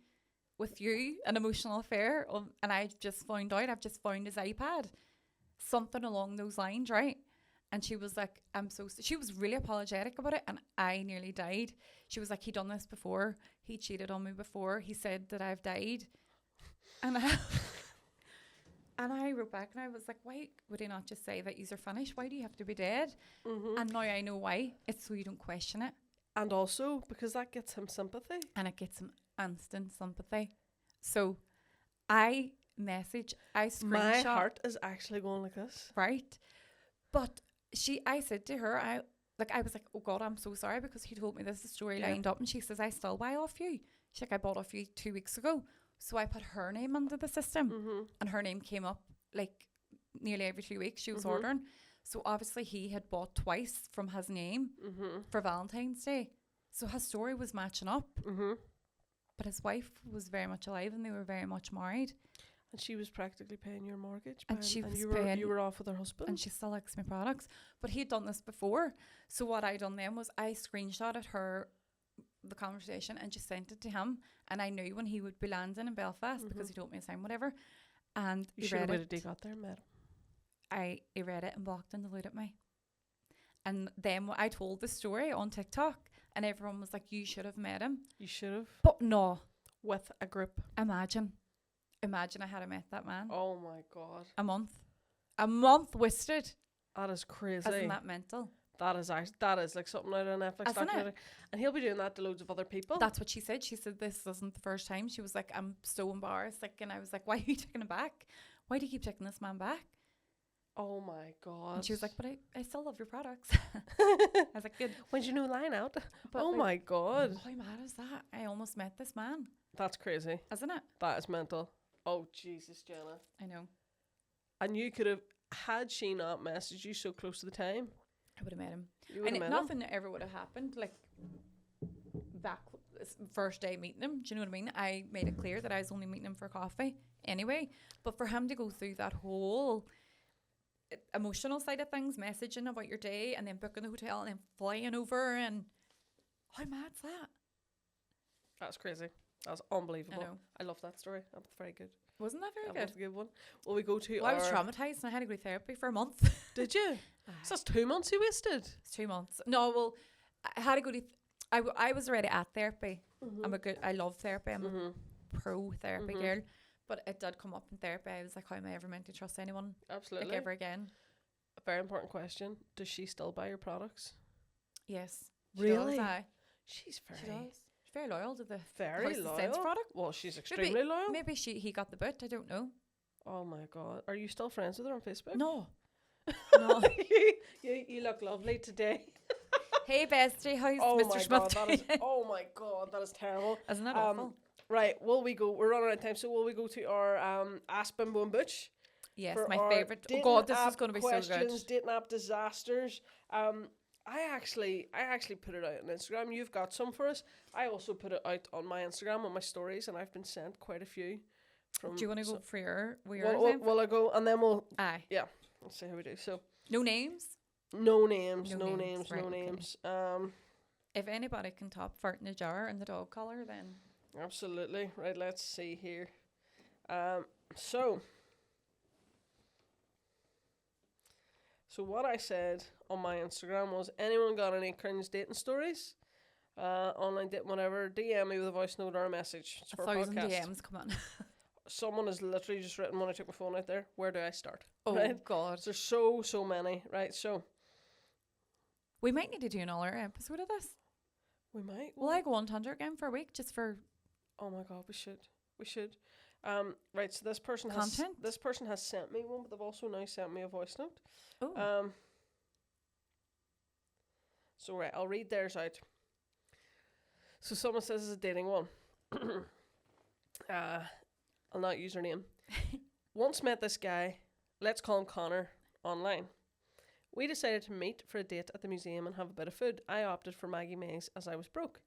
S2: with you, an emotional affair, and I just found out. I've just found his iPad, something along those lines, right?" And she was like, she was really apologetic about it, and I nearly died. She was like, he done this before. He cheated on me before. He said that I've died. And I wrote back and I was like, why would he not just say that you're finished? Why do you have to be dead? And now I know why. It's so you don't question it.
S3: And also because that gets him sympathy.
S2: And it gets him instant sympathy. So I screenshot.
S3: My heart is actually going like this.
S2: Right. But I said to her, I was like, oh God, I'm so sorry, because he told me this story lined up, and she says, I still buy off you. She's like, I bought off you 2 weeks ago. So I put her name under the system, and her name came up like nearly every 2 weeks she was ordering. So obviously he had bought twice from his name for Valentine's Day. So his story was matching up. But his wife was very much alive, and they were very much married.
S3: And she was practically paying your mortgage.
S2: And she was
S3: you
S2: paying-
S3: you were off with her husband.
S2: And she still likes my products. But he had done this before. So what I done then was I screenshotted the conversation and just sent it to him. And I knew when he would be landing in Belfast because he told me his time, whatever. And
S3: You
S2: he
S3: should have
S2: read
S3: waited till you
S2: it.
S3: got there and met him.
S2: He read it and blocked and deleted me. And then I told the story on TikTok, and everyone was like, you should have met him.
S3: You should have.
S2: But no,
S3: With a group.
S2: imagine I had met that man.
S3: Oh my god.
S2: A month wasted.
S3: That is crazy.
S2: Isn't that mental?
S3: That is like something out of a Netflix
S2: Isn't it?
S3: documentary. And he'll be doing that to loads of other people.
S2: That's what she said. She said this isn't the first time. She was like, I'm so embarrassed. Like, and I was like, why are you taking it back? Why do you keep taking this man back?
S3: Oh my god.
S2: And she was like, but I still love your products. I was like, good.
S3: When's your new line out?
S2: But
S3: oh
S2: like,
S3: my god.
S2: how mad is that? I almost met this man,
S3: That's crazy.
S2: isn't it?
S3: That is mental. Oh Jesus, Jenna.
S2: I know.
S3: And you could have, had she not messaged you so close to the time,
S2: I would have met him.
S3: you would
S2: And
S3: have met him.
S2: nothing ever would have happened. Like, that first day meeting him, do you know what I mean? I made it clear that I was only meeting him for coffee anyway. But for him to go through that whole emotional side of things, messaging about your day and then booking the hotel and then flying over, and how mad's that?
S3: That's crazy. That's unbelievable.
S2: I know.
S3: I love that story. That's very good.
S2: Wasn't that very
S3: That
S2: good?
S3: was a good one. Well, we go to
S2: Well, I was
S3: our...
S2: traumatized and I had to go to therapy for a month.
S3: Did you? So that's 2 months you wasted.
S2: It's 2 months. No, well, I had to go to. I was already at therapy. I love therapy. I'm a pro therapy girl. But it did come up in therapy. I was like, how am I ever meant to trust anyone
S3: Absolutely.
S2: like ever again?
S3: A very important question. Does she still buy your products?
S2: Yes. She
S3: Really?
S2: does, aye.
S3: She's
S2: She
S3: very,
S2: does. She's very loyal to the
S3: very
S2: House of Sense
S3: loyal.
S2: product.
S3: Well, she's extremely loyal.
S2: Maybe he got the boot. I don't know.
S3: Oh my God. Are you still friends with her on Facebook?
S2: No. No.
S3: you look lovely today.
S2: Hey, bestie, how's
S3: Oh
S2: Mr.
S3: my
S2: Schmidt?
S3: God, that is, oh my God, that is terrible.
S2: Isn't that awful?
S3: Right, will we go? We're running out of time, so will we go to our Ask Bimbo and Butch?
S2: Yes,
S3: for
S2: my
S3: our
S2: favourite. Oh
S3: dating
S2: God, this
S3: app
S2: is going to be so
S3: questions,
S2: good.
S3: dating app disasters. I actually put it out on Instagram. You've got some for us. I also put it out on my Instagram on my stories, and I've been sent quite a few. From
S2: Do you want to go for yours?
S3: Will I go and then we'll
S2: Aye.
S3: let's see how we do. So
S2: No names.
S3: no names,
S2: No
S3: no
S2: names,
S3: names,
S2: right,
S3: no
S2: okay.
S3: names.
S2: If anybody can top fart in a jar and the dog collar, then
S3: Absolutely. Right, let's see here. So what I said on my Instagram was, anyone got any cringe dating stories? Online dating, whatever, DM me with a voice note or a message. It's for a
S2: 1,000
S3: podcast.
S2: DMs come on.
S3: Someone has literally just written when I took my phone out there, where do I start?
S2: Oh
S3: Right?
S2: God.
S3: There's so many, right? So
S2: We might need to do another episode of this.
S3: we might.
S2: Will I go on Tinder again for a week just for
S3: Oh my God, we should. Right, so this person
S2: Content?
S3: has sent me one, but they've also now sent me a voice note.
S2: oh
S3: So right, I'll read theirs out. So someone says it's a dating one. I'll not use her name. Once met this guy, let's call him Connor, online. We decided to meet for a date at the museum and have a bit of food. I opted for Maggie Mae's as I was broke.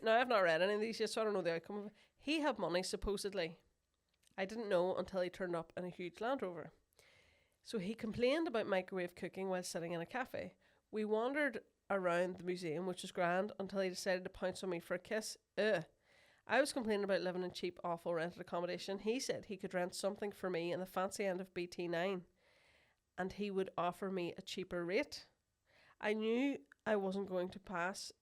S3: Now I've not read any of these yet, so I don't know the outcome of it. He had money, supposedly. I didn't know until he turned up in a huge Land Rover. So he complained about microwave cooking while sitting in a cafe. We wandered around the museum, which was grand, until he decided to pounce on me for a kiss. Ugh. I was complaining about living in cheap, awful rented accommodation. He said he could rent something for me in the fancy end of BT9, and he would offer me a cheaper rate. I knew it wasn't going to pass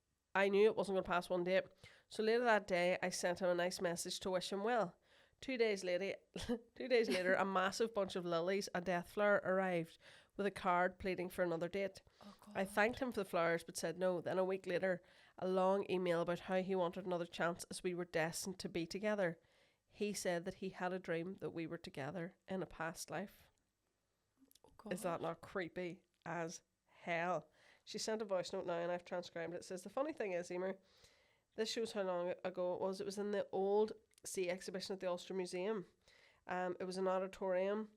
S3: one date. So later that day, I sent him a nice message to wish him well. 2 days later, a massive bunch of lilies, a death flower, arrived with a card pleading for another date.
S2: God.
S3: I thanked him for the flowers but said no. Then a week later, a long email about how he wanted another chance as we were destined to be together. He said that he had a dream that we were together in a past life.
S2: God.
S3: Is that not creepy as hell? She sent a voice note now and I've transcribed it. It says, the funny thing is, Emer, this shows how long ago it was. It was in the old sea exhibition at the Ulster Museum. It was an auditorium.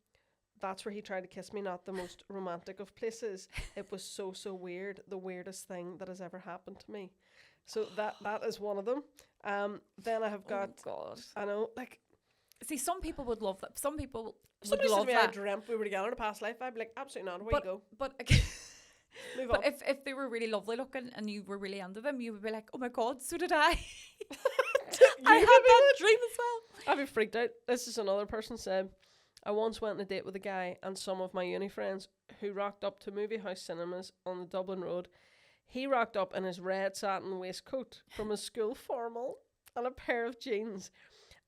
S3: That's where he tried to kiss me, not the most romantic of places. It was so weird. The weirdest thing that has ever happened to me. So that is one of them. Then I have got,
S2: God.
S3: I know, like,
S2: See, some people would love that. Some people would
S3: somebody said
S2: love
S3: to me I
S2: that.
S3: dreamt we were together in a past life. I'd be like, absolutely not. Away
S2: But
S3: you go.
S2: but
S3: Move
S2: but
S3: on.
S2: if they were really lovely looking and you were really into them, you would be like, oh my God, so did I. I had that dream as well.
S3: I'd be freaked out. This is another person said, I once went on a date with a guy and some of my uni friends who rocked up to Movie House Cinemas on the Dublin Road. He rocked up in his red satin waistcoat from his school formal and a pair of jeans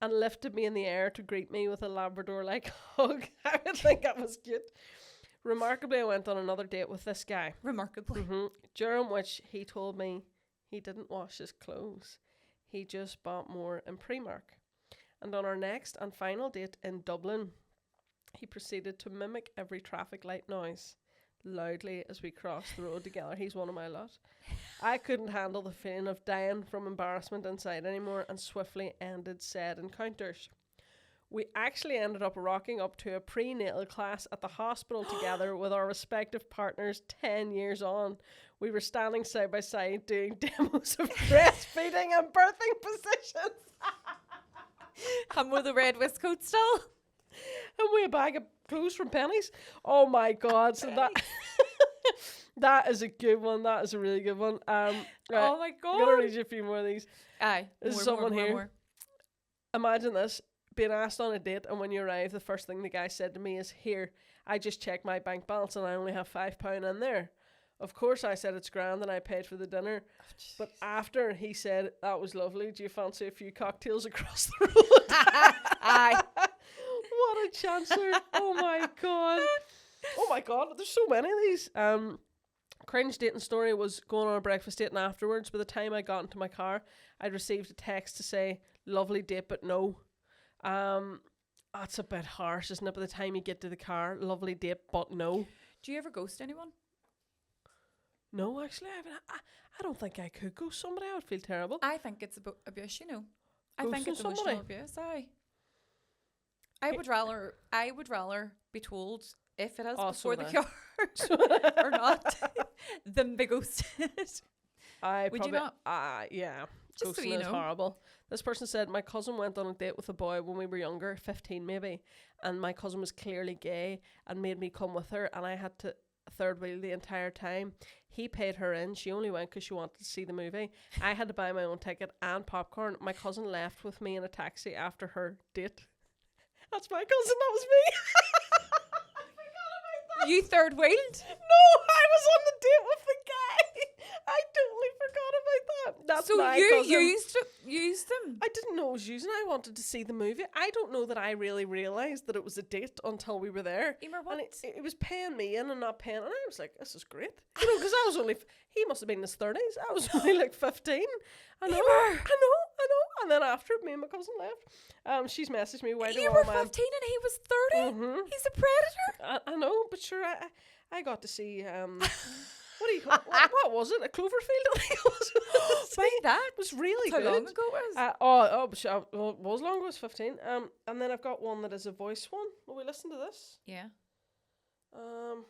S3: and lifted me in the air to greet me with a Labrador-like hug. I would think that was cute. Remarkably, I went on another date with this guy.
S2: Remarkably.
S3: During which he told me he didn't wash his clothes. He just bought more in Primark. And on our next and final date in Dublin, he proceeded to mimic every traffic light noise loudly as we crossed the road together. He's one of my lot. I couldn't handle the feeling of dying from embarrassment inside anymore and swiftly ended said encounters. We actually ended up rocking up to a prenatal class at the hospital together with our respective partners 10 years on. We were standing side by side doing demos of breastfeeding and birthing positions.
S2: And with the red waistcoat still.
S3: And we a bag of clothes from Pennies. Oh my God. So that that is a good one. That is a really good one. Right,
S2: Oh my
S3: I'm
S2: God.
S3: going to read you a few more of these.
S2: Aye.
S3: There's someone here. Imagine this, being asked on a date, and when you arrive, the first thing the guy said to me is, "Here, I just checked my bank balance and I only have £5 in there." Of course, I said it's grand and I paid for the dinner. But after, he said, "That was lovely. Do you fancy a few cocktails across the road?"
S2: Aye.
S3: What a chancer. Oh my God. Oh my God, there's so many of these. Cringe dating story was going on a breakfast date, and afterwards, by the time I got into my car, I'd received a text to say, "Lovely date, but no." That's a bit harsh, isn't it? By the time you get to the car, lovely date, but no.
S2: Do you ever ghost anyone?
S3: No, actually, I don't think I could ghost somebody. I would feel terrible.
S2: I think it's abuse, you know. I think
S3: Ghosting
S2: it's emotional
S3: somebody?
S2: abuse. Aye. I would rather be told if it is
S3: Oh, so
S2: before the
S3: would
S2: cure or not than be ghosted. Would you not?
S3: Yeah.
S2: Just so
S3: Ghosting
S2: you
S3: is
S2: know.
S3: horrible. This person said, "My cousin went on a date with a boy when we were younger, 15 maybe, and my cousin was clearly gay and made me come with her, and I had to third wheel the entire time. He paid her in. She only went because she wanted to see the movie. I had to buy my own ticket and popcorn. My cousin left with me in a taxi after her date." That's my cousin. That was me. I forgot about that.
S2: You third wheeled?
S3: No, I was on the date with the guy. I totally forgot about that. That's
S2: So
S3: my
S2: you
S3: cousin.
S2: used them?
S3: I didn't know it was using. I wanted to see the movie. I don't know that I really realised that it was a date until we were there.
S2: Emer,
S3: And
S2: what?
S3: it was paying me in and not paying. And I was like, this is great. You know, because I was only, he must have been in his 30s. I was only like 15. I know.
S2: Emer!
S3: I know. And then after, me and my cousin left. She's messaged me, "Why do
S2: You
S3: all
S2: were
S3: man..."
S2: 15 and he was 30?
S3: Mhm.
S2: He's a predator?
S3: I know, but sure, I got to see, what do you call what was it? A Cloverfield, I think it was.
S2: Right, that?
S3: It was really
S2: How
S3: good.
S2: long ago it was?
S3: But it was long ago, it was 15. And then I've got one that is a voice one. Will we listen to this?
S2: Yeah.
S3: I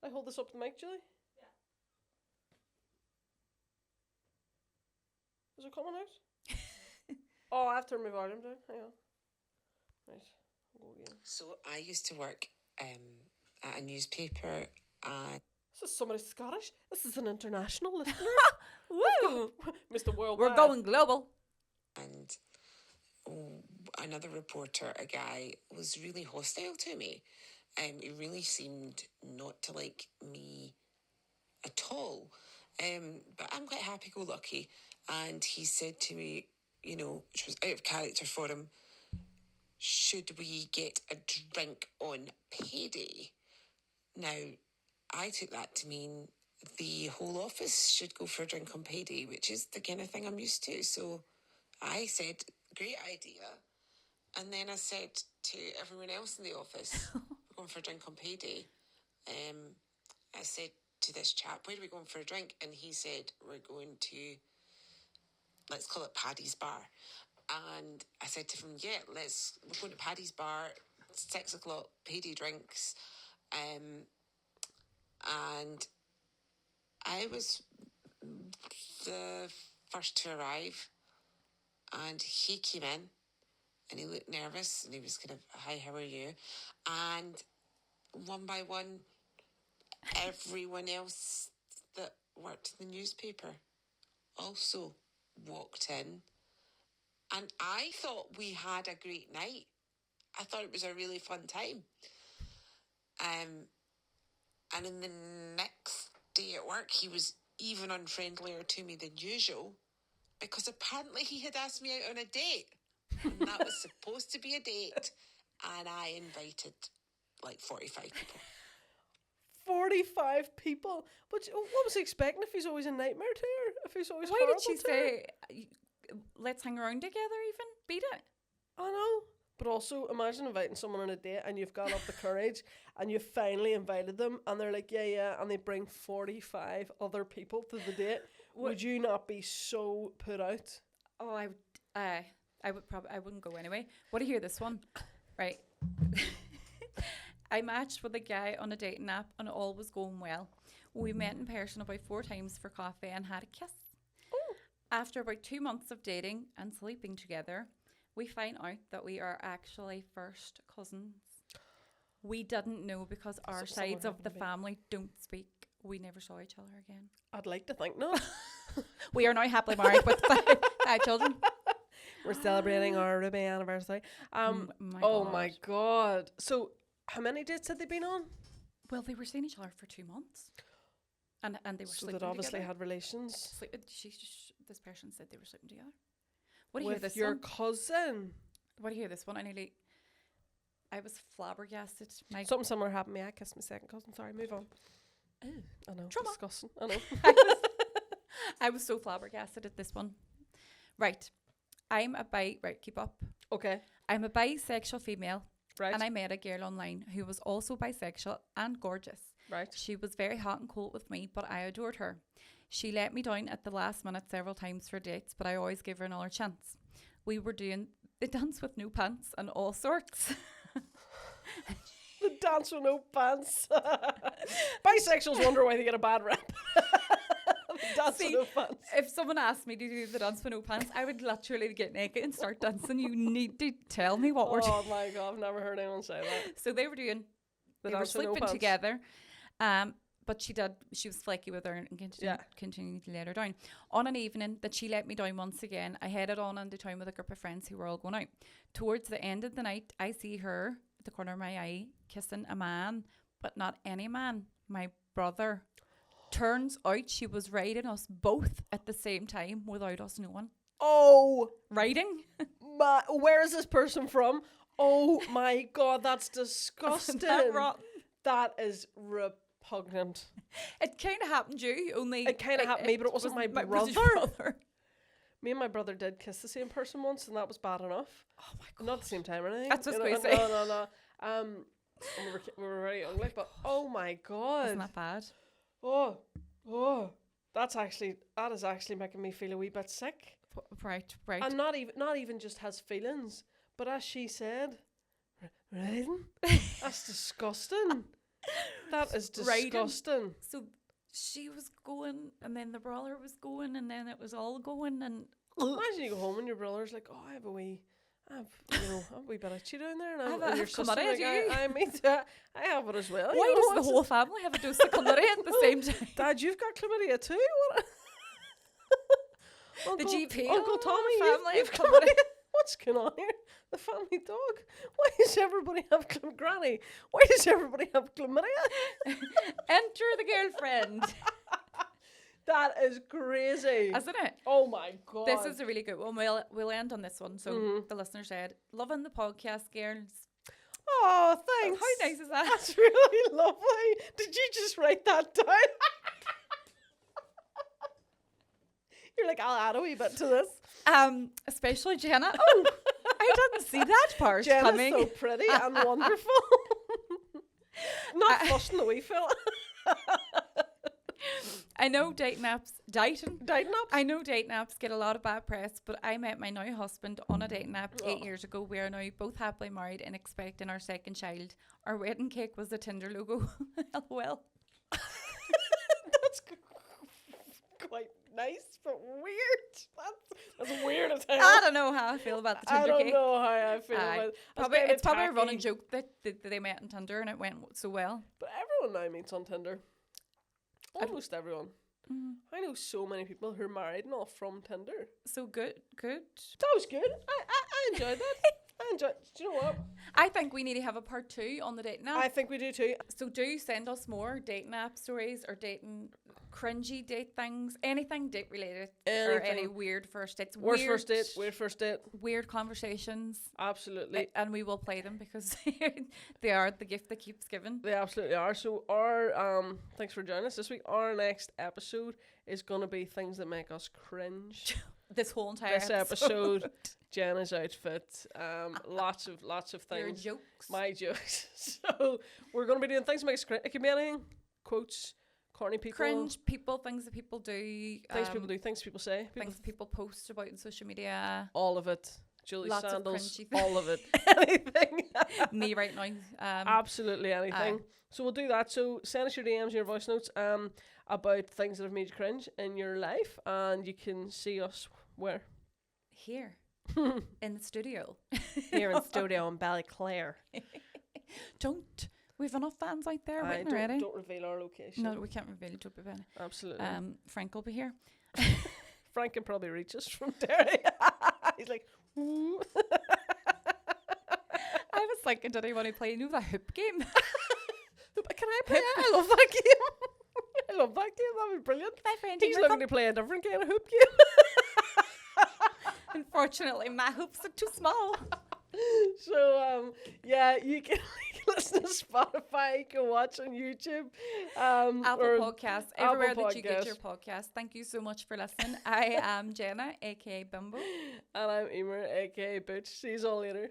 S3: hold this up to the mic, Julie? Yeah. Is it coming out? Oh, I have to turn my volume down. Hang on. Right. I'll go again.
S4: So I used to work at a newspaper, and
S3: This is somebody Scottish. This is an international listener.
S2: Woo!
S3: Mr. Worldwide.
S2: We're going global.
S4: and another reporter, a guy, was really hostile to me. He really seemed not to like me at all. But I'm quite happy-go-lucky, and he said to me, you know, which was out of character for him, "Should we get a drink on payday?" Now, I took that to mean the whole office should go for a drink on payday, which is the kind of thing I'm used to. So I said, "Great idea." And then I said to everyone else in the office, "We're going for a drink on payday." I said to this chap, "Where are we going for a drink?" And he said, "We're going to, let's call it Paddy's Bar." And I said to him, "Yeah, we're going to Paddy's Bar, 6 o'clock, payday drinks." And I was the first to arrive, and he came in and he looked nervous and he was kind of, "Hi, how are you?" And one by one, everyone else that worked in the newspaper also walked in. And I thought we had a great night. I thought it was a really fun time. And in the next day at work, he was even unfriendlier to me than usual, because apparently he had asked me out on a date. And that was supposed to be a date. And I invited like 45 people.
S3: 45 people? But what was he expecting if he's always a nightmare to her? If he's always
S2: Why
S3: horrible
S2: did she
S3: to her?
S2: say, let's hang around together even? Beat it.
S3: I know. But also, imagine inviting someone on a date and you've got up the courage and you've finally invited them and they're like, yeah, and they bring 45 other people to the date. Would you not be so put out?
S2: Oh, I wouldn't go anyway. What do you hear this one? Right. I matched with a guy on a dating app and all was going well. We met in person about 4 times for coffee and had a kiss.
S3: Oh.
S2: After about 2 months of dating and sleeping together, we find out that we are actually first cousins. We didn't know because our
S3: So someone
S2: sides of
S3: happened
S2: the
S3: to be-
S2: family don't speak. We never saw each other again.
S3: I'd like to think not.
S2: We are now happily married with 5 children.
S3: We're celebrating our ruby anniversary. My god. So how many dates had they been on?
S2: Well, they were seeing each other for 2 months. And they were
S3: So
S2: sleeping
S3: they'd obviously
S2: together.
S3: had relations
S2: This person said they were sleeping together. What do you hear
S3: with
S2: this
S3: your
S2: one?
S3: cousin.
S2: What do you hear this one? I was flabbergasted. My
S3: Something similar happened to me. I kissed my second cousin. Sorry, move on.
S2: Oh.
S3: I know.
S2: Trauma.
S3: Disgusting. I know.
S2: I was so flabbergasted at this one. Right. Right, keep up.
S3: Okay.
S2: I'm a bisexual female.
S3: Right.
S2: And I met a girl online who was also bisexual and gorgeous.
S3: Right.
S2: She was very hot and cold with me, but I adored her. She let me down at the last minute several times for dates, but I always gave her another chance. We were doing the dance with no pants and all sorts.
S3: The dance with no pants. Bisexuals wonder why they get a bad rep. The dance
S2: See,
S3: with no pants.
S2: If someone asked me to do the dance with no pants, I would literally get naked and start dancing. You need to tell me what we're doing.
S3: Oh my god, I've never heard anyone say that.
S2: So they were doing,
S3: The
S2: they were
S3: dance with no
S2: sleeping
S3: pants.
S2: together. But she was flaky with her and continued to let her down. On an evening that she let me down once again, I headed on into town with a group of friends who were all going out. Towards the end of the night, I see her at the corner of my eye kissing a man, but not any man, my brother. Turns out she was riding us both at the same time without us knowing.
S3: Oh
S2: Riding?
S3: my! Where is this person from? Oh my god, that's disgusting.
S2: Isn't that rotten?
S3: That is repugnant.
S2: It kind of happened to you, only...
S3: It kind of happened to me, but it wasn't my
S2: was
S3: brother.
S2: your brother.
S3: Me and my brother did kiss the same person once, and that was bad enough.
S2: Oh my god.
S3: Not at the same time or anything.
S2: That's what I was
S3: you
S2: gonna
S3: know,
S2: say.
S3: No. And we were very young, like, but oh my god.
S2: Isn't that bad?
S3: Oh, that is actually making me feel a wee bit sick.
S2: Right.
S3: And not even just has feelings, but as she said, riding. That's disgusting. That is
S2: Riding.
S3: disgusting.
S2: So she was going, and then the brother was going, and then it was all going, and
S3: Imagine you go home and your brother's like, "Oh, I have a wee bit of cheat down there," and,
S2: I have
S3: and
S2: a
S3: your sister
S2: chlamydia,
S3: like,
S2: do you?
S3: I have it as well.
S2: why
S3: you know,
S2: does the whole family have a dose of chlamydia at the same time?
S3: Dad, you've got chlamydia too. What?
S2: The GP,
S3: Uncle Tommy,
S2: family
S3: you've
S2: have
S3: got
S2: chlamydia.
S3: What's going on here? The family dog. Why does everybody have Granny? Why does everybody have chlamydia?
S2: Enter the girlfriend,
S3: That is crazy.
S2: isn't it?
S3: Oh my god.
S2: This is a really good one. We'll end on this one. So the listener said, "Loving the podcast, girls."
S3: Oh, thanks.
S2: How nice is that?
S3: That's really lovely. Did you just write that down? You're like, I'll add a wee bit to this.
S2: Especially Jenna. Oh, I didn't see that part
S3: Jenna's
S2: coming.
S3: so pretty and wonderful. Not fussing the wee fella.
S2: I know dating apps.
S3: Dating up.
S2: I know dating apps get a lot of bad press, but I met my now husband on a dating app 8
S3: Oh.
S2: years ago. We are now both happily married and expecting our second child. Our wedding cake was the Tinder logo. LOL.
S3: That's quite nice, but weird. That's weird as hell.
S2: I don't know how I feel about the
S3: I
S2: Tinder
S3: don't
S2: cake.
S3: know how I feel
S2: Aye.
S3: about it.
S2: It's probably a running joke that they met on Tinder and it went so well.
S3: But everyone now meets on Tinder. Almost everyone. I know so many people who are married and all from Tinder.
S2: So good.
S3: That was good. I enjoyed that. I enjoyed. Do you know what?
S2: I think we need to have a part 2 on the dating app.
S3: I think we do too.
S2: So do send us more dating app stories or dating cringy date things, anything date related or any
S3: Anything.
S2: weird first dates.
S3: Worst first date. Weird first date.
S2: Weird conversations.
S3: Absolutely.
S2: And we will play them because they are the gift that keeps giving.
S3: They absolutely are. So our thanks for joining us this week. Our next episode is gonna be things that make us cringe.
S2: This whole entire
S3: This episode, Jenna's outfit, lots of
S2: Your
S3: things.
S2: jokes.
S3: My jokes. So we're gonna be doing things that make us cringe. It can be anything. Quotes, corny people,
S2: Cringe people, things that people do.
S3: things people do, things people say,
S2: things people post about on social media.
S3: all of it. Julie
S2: Lots of
S3: Sandals,
S2: cringy things.
S3: all of it. Anything.
S2: Me right now.
S3: Absolutely anything. So we'll do that. So send us your DMs, your voice notes about things that have made you cringe in your life, and you can see us where?
S2: Here in the studio.
S3: Here in studio in Ballyclare.
S2: Don't. We've enough fans out there waiting already.
S3: Don't reveal our location.
S2: No, we can't reveal it. Don't be bad.
S3: Absolutely.
S2: Frank will be here.
S3: Frank can probably reach us from Derry. He's like, ooh.
S2: I was thinking, did he want to play, you know, the hoop game?
S3: Can I play it? I love that game. I love that game. That'd be brilliant.
S2: My friend
S3: He's
S2: Emer
S3: looking to play a different kind of hoop game.
S2: Unfortunately, my hoops are too small.
S3: So, yeah, you can listen to Spotify, you can watch on YouTube.
S2: Apple
S3: or
S2: Podcasts,
S3: Apple
S2: everywhere that you get
S3: Podcasts.
S2: your podcast. Thank you so much for listening. I am Jenna, aka Bimbo.
S3: And I'm Emer, aka Butch. See you all later.